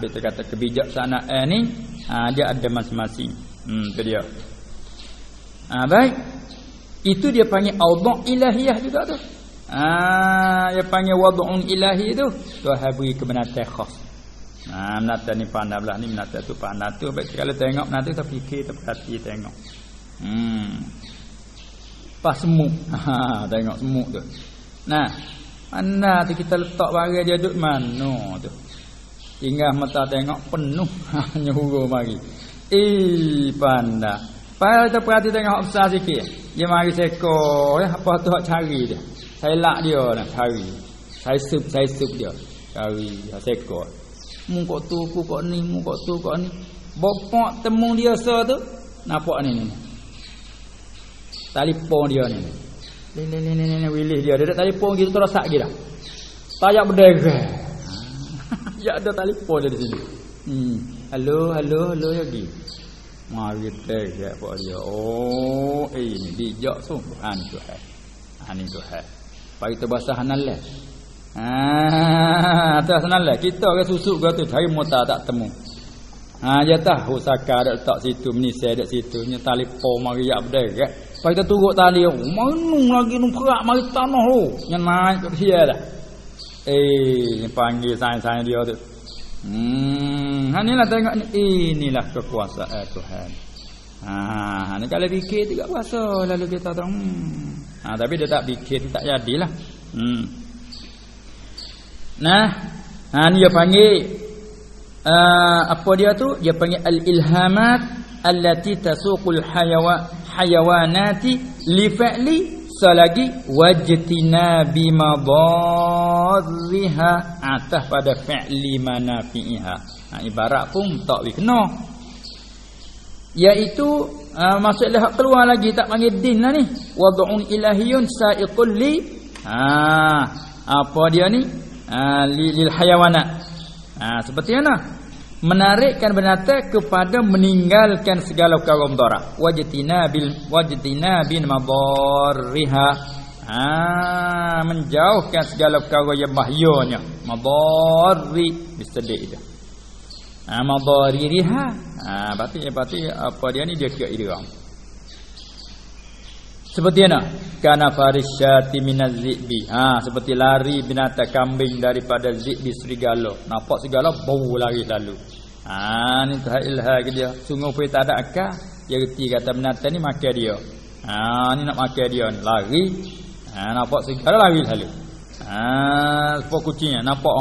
Speaker 1: Betul kata kebijaksanaan ni dia ada masing-masing. Tu dia. Baik. Itu dia panggil awda' ilahiyah juga tu. Dia panggil wad'un ilahi tu. Tuhan beri kebenatan khas. Menata ni pandai belah ni, menata tu pandai tu. Baik kalau tengok menata tu fikir, terperhati tengok. Pas semuk. Tengok semuk tu. Mana tu kita letak barang dia duduk mana tu. Tinggal mata tengok penuh. Hanya huruf mari. Pandai. Pada kita perhati tengok besar sikit. Dia mari sekor. Apa tu hak cari dia. Saya lak dia nak cari. Saya sup dia. Cari sekor. Mungkok tu, kok ni, mungkok tu, kok ni. Bapak temu dia tu. Nampak ni. Telefon dia ni. Ni wilih dia. Dia ada telefon gitu terosak gitu dah. Tayak berdegar. Ya ada telefon dia di sini. Halo lagi. Mari degar apa dia. Ini bijak sungguh. Tuhan. Ini Tuhan. Bagi terbasah analah. Atas nalah kita orang susuk kata cari mota tak temu. Dia tahu saka ada letak situ, menisai ada situ, nya telefon mari yak berderak. Lepas kita turut tali, manung lagi nu kerak mari tanah tu. Nya naik ke dia dah. Panggil sains-sains dia tu. Inilah tengok ni, inilah kekuasaan Tuhan. Ni kalau fikir juga kuasa lalu kita tahu Tapi dia tak bikin, tak jadilah. Nah, ni dia panggil apa dia tu? Dia panggil al-ilhamat allati tasuqul hayawanati li fa'li selagi wajtina bimadarriha atas pada fi'li manafi'iha. Ibarat pun tak kena. Iaitu maksudnya hak keluar lagi tak panggil din lah ni. Wad'un ilahiyun sa'iqul li apa dia ni? Lil hayawanat. Seperti mana? Menarikkan binatang kepada meninggalkan segala perkara mudarat. Wajtina bin madarriha. Menjauhkan segala perkara yang bahayanya. Madarri bisadik dia. Madarriha. Berarti apa dia ni dia kira idgham. Seperti mana? Kana farisyati minaz zibi. Seperti lari binatang kambing daripada zibi serigala. Nampak serigala bau lari lalu. Ni ilha ke dia. Sungguh pun tak ada akal. Dia reti kata binatang ni makan dia. Ni nak makan dia ni. Lari. Nampak serigala lari lalu. Sebab kucingnya nampak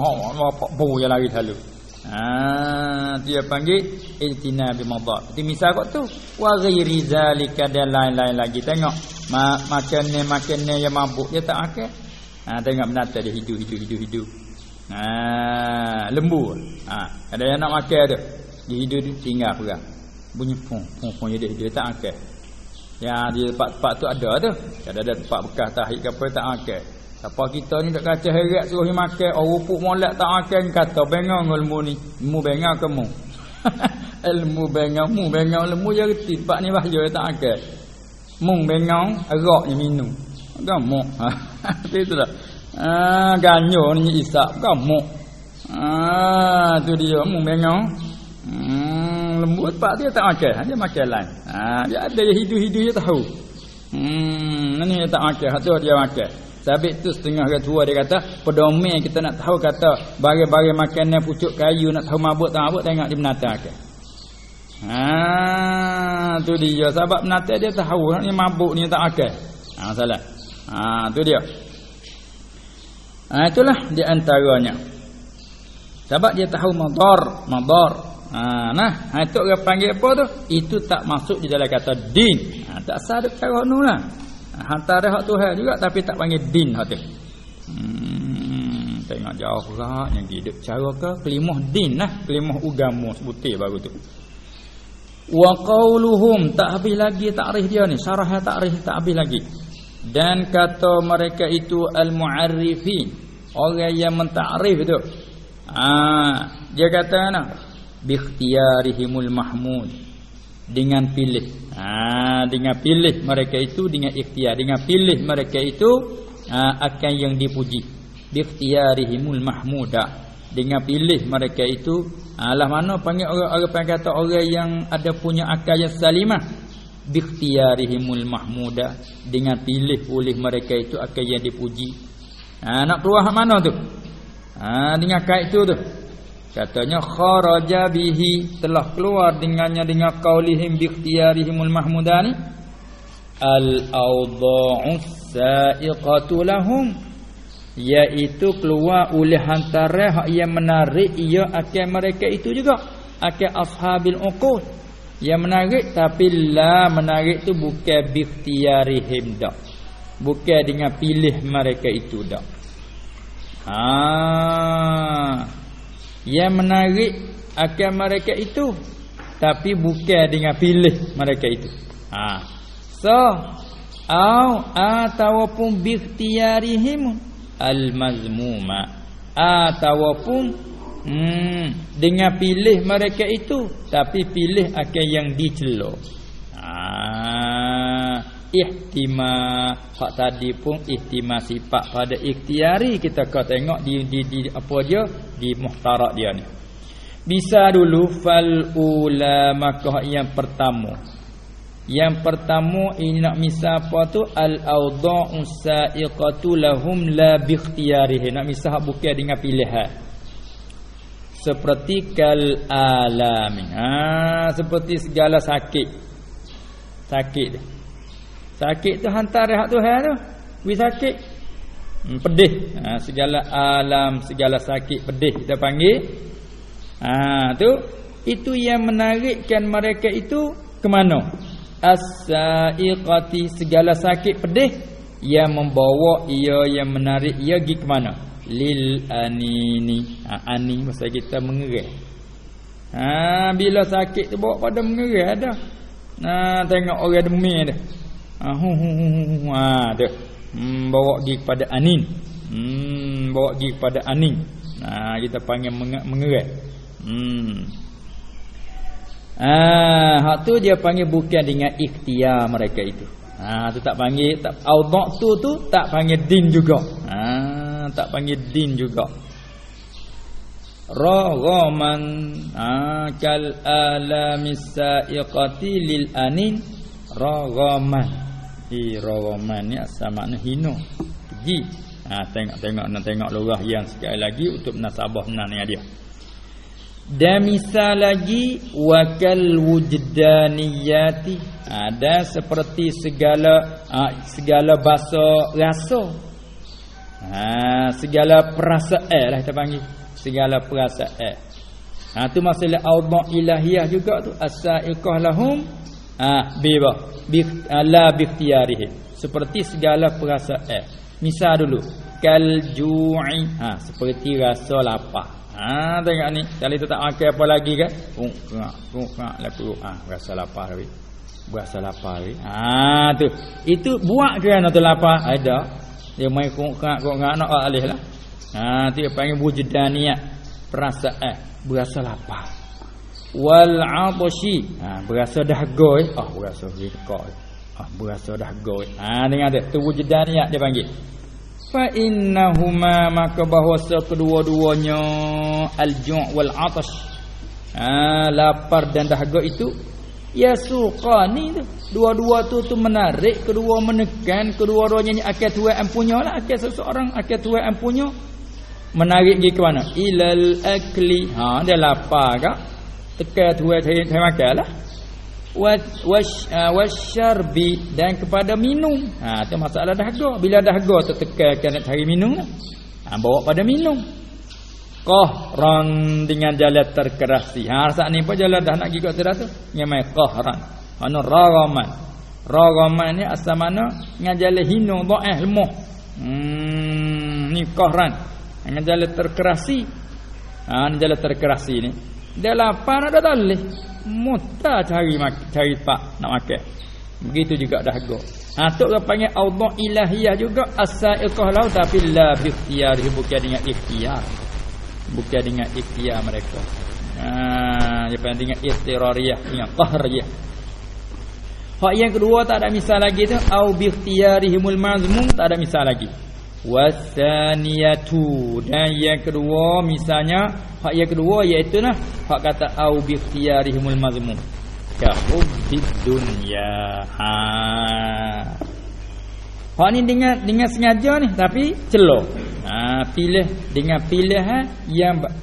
Speaker 1: bau yang lari lalu. Dia panggil iltina bi madar. Itu misal kat tu. Wa ghairi zalika dan lain-lain lagi. Tengok makanan yang mabuk dia tak makan. Tengok binatang dia hidup. Lembu. Ada yang nak makan tu. Dia hidup dia tinggal perang. Bunyi pong dia tak makan. Yang di tempat-tempat tu ada tu. Ada tempat bekas tahik ke apa tak makan. Siapa kita ni tak kacau heret suruh dia makan. Rupuk molek tak makan kata bengong lembu ni. Lembu bengong ke mu? Lembu bengong lembu je reti tempat ni bahaya tak makan. Mung bengong eraknya minum. Gamuk. Itulah. Ganyo ni isap gamuk. Tu dia mung bengong. Lembu tempat dia tak makan. Dia makan lain. Dia ada yang hidup-hidup dia tahu. Ni dia tak makan. Tu dia makan. Sabit tu setengah orang tua dia kata, pedoman kita nak tahu kata barang-barang makanan pucuk kayu nak tahu mabuk tak mabuk tengok di binatang ke. Tu dia sebab binatang dia tahu ni mabuk ni tak makan. Salah. Tu dia. Itulah di antaranya. Sebab dia tahu madar. Itu orang panggil apa tu? Itu tak masuk di dalam kata din. Tak sah ada cara nu lah. Hantar hak Tuhan juga tapi tak panggil din hak tu. Tengok jauh pula yang hidup cara ke kelimah din lah, kelimah agama sebutir baru tu. Wa qauluhum tak habis lagi takrif dia ni, syarah takrif tak habis lagi. Dan kata mereka itu al-mu'arrifin, orang yang mentakrif tu. Dia kata ana bi ikhtiyarihimul mahmud, dengan pilih. Dengan pilih mereka itu, dengan ikhtiar, dengan pilih mereka itu akan yang dipuji. Bi ikhtiyarihimul mahmuda, dengan pilih mereka itu. Lah mana panggil orang kata orang yang ada punya akal yang salimah. Bi ikhtiyarihimul mahmuda, dengan pilih oleh mereka itu akan yang dipuji. Nak keluar mana tu? Dengan kait tu. Katanya kharaja bihi, telah keluar dengannya dengan qaulihim bi ikhtiyarihimul mahmudani al-awdha'us sa'iqatu lahum, iaitu keluar oleh antara hak yang menarik ia akan mereka itu juga, akan ashabil uqud yang menarik, tapi la menarik tu bukan bi ikhtiyarihim dak, bukan dengan pilih mereka itu dak. Yang menarik akan mereka itu tapi bukan dengan pilih mereka itu. Ataupun bi ikhtiyarihim al-mazmuma, ataupun dengan pilih mereka itu tapi pilih akan yang dicela. Ihtimam hak tadi pun ihtimam sifat pada ikhtiari, kita kau tengok di apa dia di muhtarak dia ni. Bisa dulu fal ula, maka yang pertama ini nak misal apa tu al awda'u sa'iqatu lahum la bi ikhtiyarihi, nak misal bukan dengan pilihan. Seperti kal alamin, seperti segala sakit Sakit tu hantar hak Tuhan tu. Wi sakit. Pedih. Segala alam, segala sakit pedih kita panggil. Itu yang menarikkan mereka itu ke mana? As-sa'iqati, segala sakit pedih yang membawa ia, yang menarik ia pergi ke mana? Lil anini. Ani masa kita mengerai. Bila sakit tu bawa pada mengerai dah. Tengok orang demam dah. Tu. Bawa pergi kepada anin. Bawa pergi kepada anin. Kita panggil mengerai. Hak tu dia panggil bukan dengan ikhtiar mereka itu. Tu tak panggil, tak audha tu tak panggil din juga. Tak panggil din juga. Raghaman kal alamis sa'iqati lil anin raghaman. Raghaman ni asal makna hina, keji. Tengok lurah yang sekali lagi untuk nasabah nan dengan dia. Dan misal lagi wakal wujdaniyati, ada seperti segala bahasa rasa, segala perasaan lah kita panggil, segala perasaan. Tu masalah audha ilahiyah juga tu, as-sa'iqah lahum la bikhtiyarihim, seperti segala perasaan. Misal dulu kal ju'i, seperti rasa lapar. Tengok ni, kalau tu tak makan apa lagi kan? Kuk-kak lah perut. Berasa lapar weh. Berasa lapar weh. Tu. Itu buat kerana tu lapar. Ada. Dia main kuk-kak nak alih lah. Tu dia panggil wujdaniyah. Perasaan. Berasa lapar. Wal 'atashi. Berasa dahaga weh. Berasa reka. Berasa dahaga weh. Dengar tu. Tu wujdaniyah dia panggil. Fa innahuma, maka bahwasa kedua-duanya al-ju' wal 'atash, lapar dan dahaga itu yasuqani tu, dua-dua tu menarik, kedua menekan, kedua-duanya akan tuai ampunya lah, akan seseorang akan tuai ampunya, menarik pergi ke mana? Ilal akli. Dia lapar kak, tekan tuai cari makanlah. Wasyarbi, dan kepada minum. Itu masalah dahaga. Bila dahaga tertekan nak cari minum, bawa pada minum. Qahran, dengan jalan terkerasi. Saat ni pun jalan dah nak gigit tu. Yang main qahran. Mana raghaman. Raghaman ni asal mana? Dengan jalan hina, dhaif, lemah. Ni qahran. Dengan jalan terkerasi. Ni jalan terkerasi ni. Dia lapar ada dalih. Muta cari pak nak makan. Begitu juga dahaga. Tu orang panggil audha ilahiyah juga, as-sa'iqah lau, tapi la bi ikhtiyar, bukan dengan ikhtiar. Bukan dengan ikhtiar mereka. Dia panggil dengan istirariyah, dengan qahriyah. Hak yang kedua tak ada misal lagi tu, au bi ikhtiyarihimul mazmum, tak ada misal lagi. Wasaniyatu, dan yang kedua misalnya hak yang kedua iaitu hak kata au bi ikhtiyarihimul mazmum ka hubbid dunya. Hak ni dengan sengaja ni, tapi celah. Pilih dengan pilihan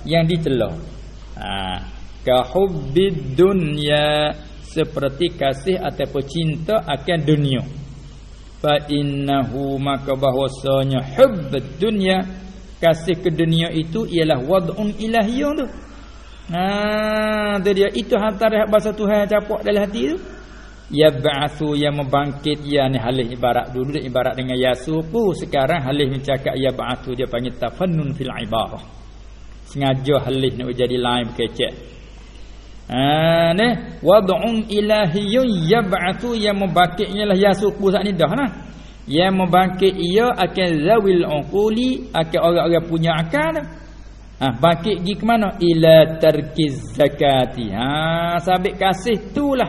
Speaker 1: yang dicela. Ka hubbid dunya, seperti kasih ataupun cinta akan dunia. Fa innahu, maka bahwasanya hubbud dunya, kasih ke dunia itu ialah wad'un ilahiyyun tu. Tu dia, itu hantar bahasa Tuhan capak dalam hati tu. Yab'atsu, yang membangkit, ya ni halih ibarat dulu dia ibarat dengan yasufu, sekarang halih mencakap yab'atsu, dia panggil tafannun fil ibarah. Sengaja halih nak jadi lain kecek. Ni wad'un ilahiyyun yab'atsu, yang membangkitnya lah yasufu saat ni dah nah. Yang membangkit ia akan zawil uquli, akan orang-orang punya akal. Bangkit pergi ke mana? Ila tarkiz zakati. Sabit kasih itulah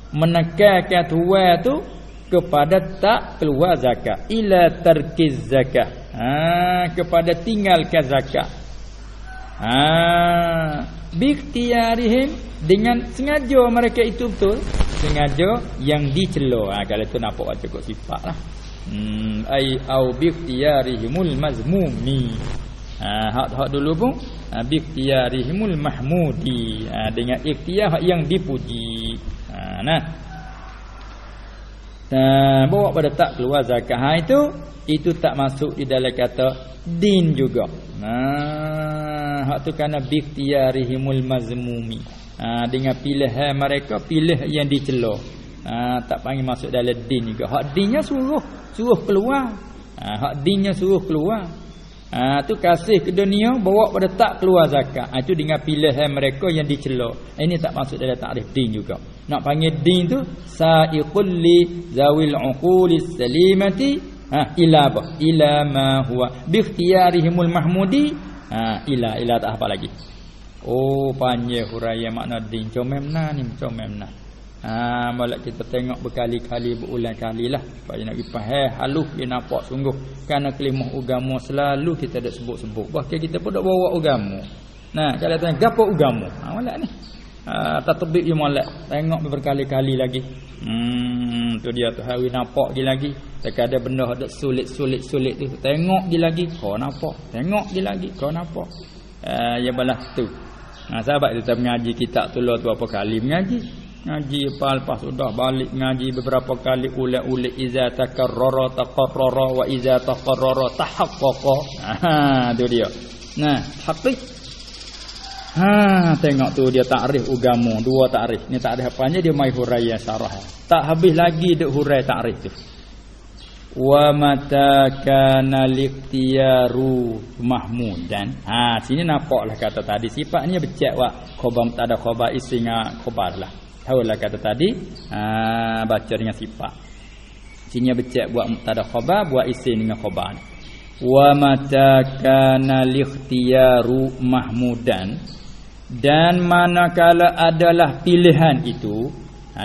Speaker 1: menekankan tuan tu kepada tak keluar zakat. Ila tarkiz zakat. Kepada tinggalkan zakat. Bikhtiyarihim, dengan sengaja mereka itu betul, sengaja yang dicela. Kalau tu nampak cukup sifat lah. Ai au bikhtiyarihimul mazmumi. Hak dulu pun bikhtiyarihimul mahmudi, dengan ikhtiar yang dipuji. Bawa pada tak keluar zakat. Itu tak masuk di dalam kata din juga. Hak tu kerana biqtiyarihimul mazmumi. Dengan pilihan mereka, pilih yang dicela. Tak panggil masuk dalam din juga. Hak dinnya suruh keluar. Hak dinnya suruh keluar. Tu kasih ke dunia, bawa pada tak keluar zakat. Itu dengan pilihan mereka yang dicela. Ini tak masuk dalam takrif din juga. Nak panggil din tu sa'iqul li zawil uqulis salimati ila apa? Ila ma huwa bi ikhtiyarihimul mahmudi. Ila tak apa lagi. Oh, panjang huraian makna din. Comemna ni comemna. Malah kita tengok berkali-kali, berulang kali lah supaya nak faham halus dia nampak sungguh. Kerana kelimah agama selalu kita dak sebut-sebut. Bahkan kita pun dak bawa agama. Kalau tanya gapo agama? Molek ni. Tatbik dia molek. Tengok berkali-kali lagi. Tu dia tu hari nampak dia lagi. Terkadang benda dak sulit tu. Tengok dia lagi, kau nampak. Tengok dia lagi, kau nampak. Ya balas tu. Sahabat kita mengaji kitab tu lah tu apa kali mengaji. Ngaji lepas sudah balik ngaji beberapa kali ulang-ulang iza takarrara taqarrara wa iza taqarrara tahaqqaqa. Tu dia. Haqiq. Tengok tu dia takrif agama, dua takrif. Ni takrif apanya dia mai huraian syarah. Tak habis lagi dak hurai takrif tu. Wa mata kana liqtiyaru mahmudan. Sini nampaklah kata tadi sifatnya becak wa khabar tak ada khabar isinga khabar lah. Tahulah kata tadi baca dengan sifat. Sini becak buat mubtada khabar, buat isim dengan khabar. Wa mata kana likhtiyaru mahmudan, dan manakala adalah pilihan itu,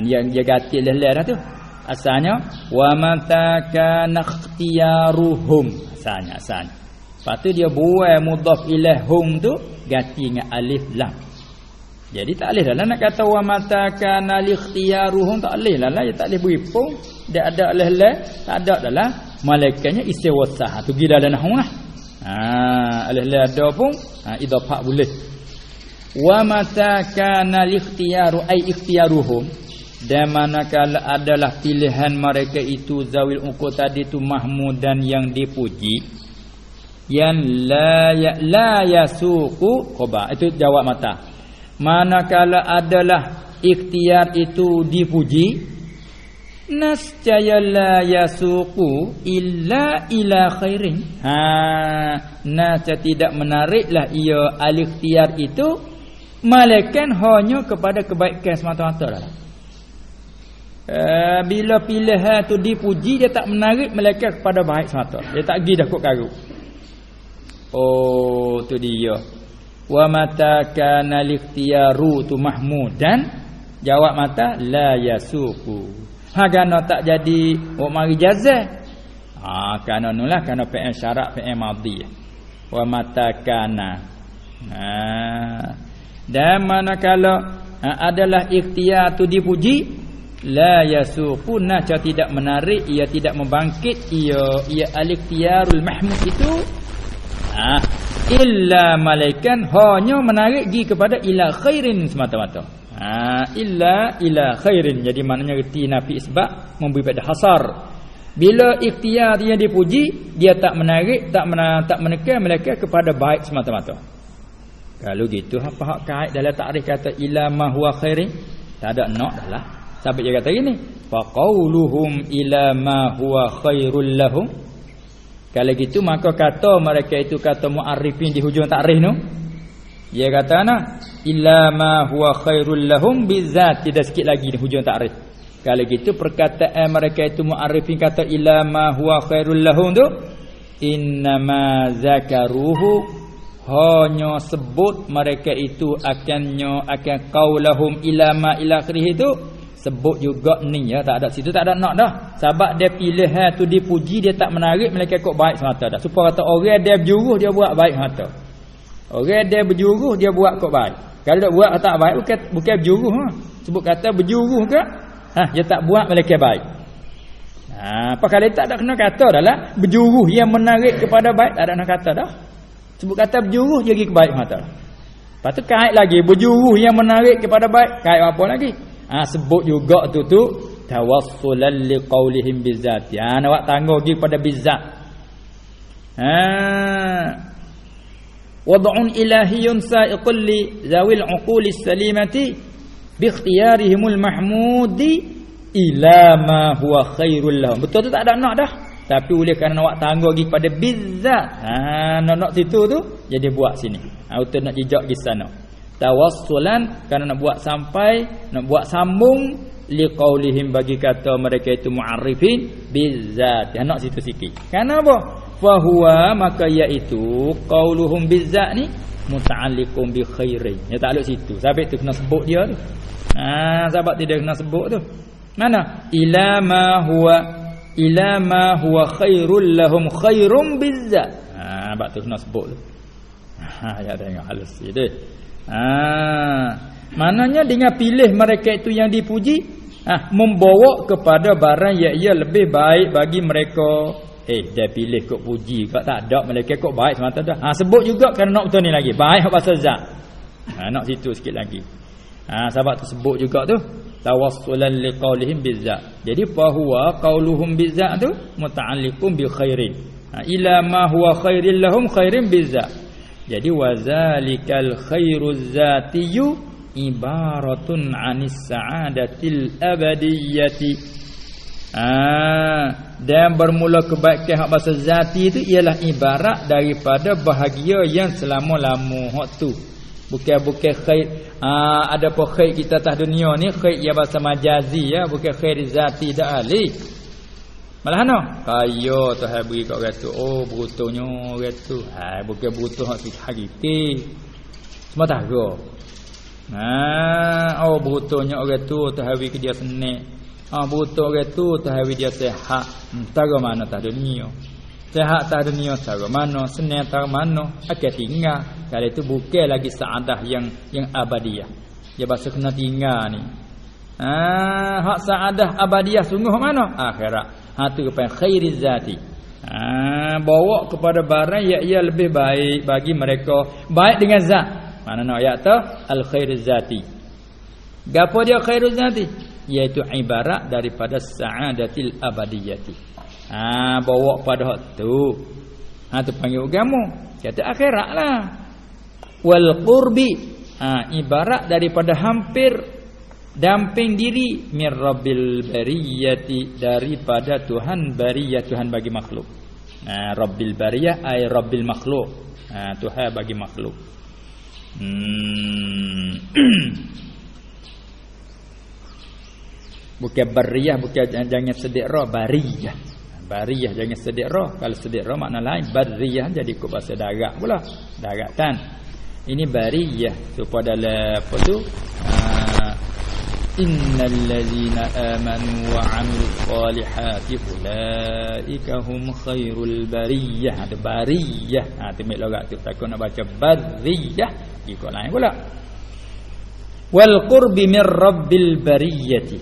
Speaker 1: yang dia ganti leh dah tu. Asalnya wa mata kana ikhtiyaruhum asalnya. Lepas tu dia buat mudhaf ilaihum tu ganti dengan alif lam. Jadi tak boleh lah nak kata wa mata kana likhtiyaruhum, tak boleh lah dia tak boleh beri pun dia ada leh tak ada dalam malaikatnya istiwasah tu gila dalam nahwu lah. Leh ada pun idafah boleh. Wa mata kana likhtiyaru ay ikhtiyaruhum, dan manakala adalah pilihan mereka itu zawil uqud tadi tu mahmudan yang dipuji, yang la yasuqu khabar, itu jawab mata. Manakala adalah ikhtiar itu dipuji, nascaya la yasuqu illa ila khairin. Nascaya tidak menariklah ia al-ikhtiar itu malaikat hanya kepada kebaikan semata-mata lah. Bila pilihan tu dipuji, dia tak menarik malaikat kepada baik semata. Dia tak pergi dah kok karut. Oh, tu dia. Wa mata kana likhtiyaru tu mahmudan, jawab mata la yasuqu. Gana tak jadi mari jazah. Kana nulah kana fi'il syarat fi'il madhi. Wa mata kana. Dan manakala adalah ikhtiar tu dipuji, la yasuqu, naca tidak menarik, ia tidak membangkit, ia al-ikhtiyarul mahmud itu illa malaikan, hanya menarik pergi kepada ila khairin semata-mata. Illa ila khairin, jadi maknanya reti nafi isbab memberi pada hasar. Bila ikhtiar yang dipuji, dia tak menarik, tak menekan malaikat kepada baik semata-mata. Kalau gitu apa hak kait dalam takrif kata ila ma huwa khairin? Tak ada nak dah lah. Sampai dia kata gini, fa qauluhum ila ma huwa khairul lahum. Kalau gitu maka kata mereka itu kata muarrifin di hujung takrif tu, dia kata illa ma huwa khairul lahum bizat, tidak sikit lagi di hujung takrif. Kalau gitu perkataan mereka itu muarrifin kata illa ma huwa khairul lahum tu, innama zakaruhu, hanya sebut mereka itu akan qaulahum ila ma ila akhirih itu, sebut juga ni ya, tak ada situ tak ada nak dah. Sebab dia pilihan tu dipuji, dia tak menarik mereka kok baik semata dah. Supaya kata orang dia berjuruh dia buat baik semata. Orang dia berjuruh dia buat kok baik. Kalau tak buat tak baik bukan berjuruh Sebut kata berjuruh ke? Dia tak buat mereka baik. Apa kalau tak ada kena kata dah lah berjuruh yang menarik kepada baik, tak ada nak kata dah. Sebut kata berjuruh dia pergi ke baik semata. Lepas tu kait lagi berjuruh yang menarik kepada baik, kait apa lagi? Sebut juga tu tawassulan liqaulihim bizat. Ya, nak tangguh pergi pada bizat. Wad'un ilahiyyun sa'iqul li zawil uquli salimati bi ikhtiyarihimul mahmudi ila ma huwa khairul lahum. Betul tu tak ada nak dah. Tapi oleh kerana awak tangguh pergi pada bizat. Nak situ tu jadi buat sini. Auto nak jejak di sana. Tawassulan kerana nak buat sampai, nak buat sambung liqaulihim bagi kata mereka itu mu'arrifin bizat. Nak situ sikit. Kenapa apa? Fa huwa maka iaitu qauluhum bizat ni muta'alliqun bi khairin. Ya takluk situ. Sebab tu kena sebut dia tu. Sebab tidak kena sebut tu. Mana? Ila ma huwa khairul lahum khairum bizat. Sebab tu kena sebut tu. Ya tengok halus dia. Mananya dengan pilih mereka itu yang dipuji, membawa kepada barang yang ia lebih baik bagi mereka. Dia pilih kok puji kok tak ada mereka kok baik semata dah. Sebut juga kerana nak betul ni lagi. Baik hak bahasa zat. Nak situ sikit lagi. Sebab tu sebut juga tu tawassulan liqaulihim bizat. Jadi fa huwa qauluhum bizat tu muta'alliqun bi khairin. Ila ma huwa khairil lahum khairin bizat. Jadi wazalikal khairuz zatiyyu ibaratun 'anis sa'adatil abadiyyati. Dan bermula kebaikan hak bahasa zati itu ialah ibarat daripada bahagia yang selama-lama. Hak tu bukan khair. Ada apa khair kita atas dunia ni, khair yang bahasa majazi ya, bukan khair zati dak ali. Malah no kaya tu hai bagi kat orang tu. Beruntungnya orang tu. Bukan beruntung hak hakiki. Semua tahu. Beruntungnya orang tu tu hari ke dia senang. Beruntung orang tu tu hari dia sehat. Tara mana tak dunia. Sehat tak dunia tara mana, senang tara mana, akan tinggal. Kalau itu bukan lagi saadah yang abadiah. Dia bahasa kena tinggal ni. Hak saadah abadiah sungguh mana? Akhirat. Tu kepada khairiz zati. Bawa kepada barang yang ia lebih baik bagi mereka. Baik dengan zat. Mana nak ayat tu? Al khairiz zati. Gapo dia khairiz zati? Iaitu ibarat daripada sa'adatil abadiyati. Bawa pada hak tu. Tu panggil agama. Kata akhirat lah. Wal qurbi. Ibarat daripada hampir damping diri min rabbil bariyati, daripada Tuhan bariyah, Tuhan bagi makhluk. Rabbil bariyah ay rabbil makhluk. Tuhan bagi makhluk. Bukan bariyah, bukan jangan sedik ra, bariyah. Bariyah jangan sedik ra. Kalau sedik ra makna lain. Bariyah jadi ikut bahasa darat pula. Daratan. Ini bariyah supaya dalam apa tu? Innal ladzina amanu wa 'amilus solihati ulaika hum khairul bariyah. Ada bariyah. Temik logat tu takut nak baca bariyah ikut lain pula. Wal qurbi min rabbil bariyati.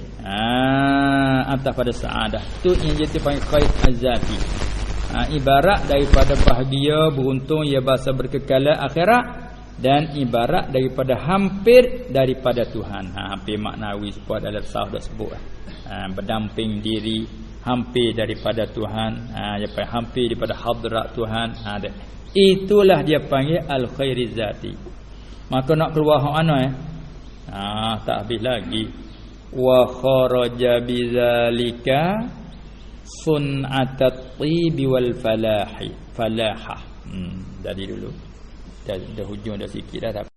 Speaker 1: Atas pada saadah tu yang jadi panggil khair azati. Ibarat daripada bahagia, beruntung, ia bahasa berkekalan akhirat. Dan ibarat daripada hampir daripada Tuhan. Hampir maknawi supaya dalam sahih dah sebut. Berdamping diri, hampir daripada Tuhan. Dia hampir daripada hadrat Tuhan. Itulah dia panggil al-khairiz zati. Maka nak keluar hak mana tak habis lagi. Wa kharaja bidzalika sun'atat tibi wal falahah. Dari dulu dah hujung dah sikit dah, tapi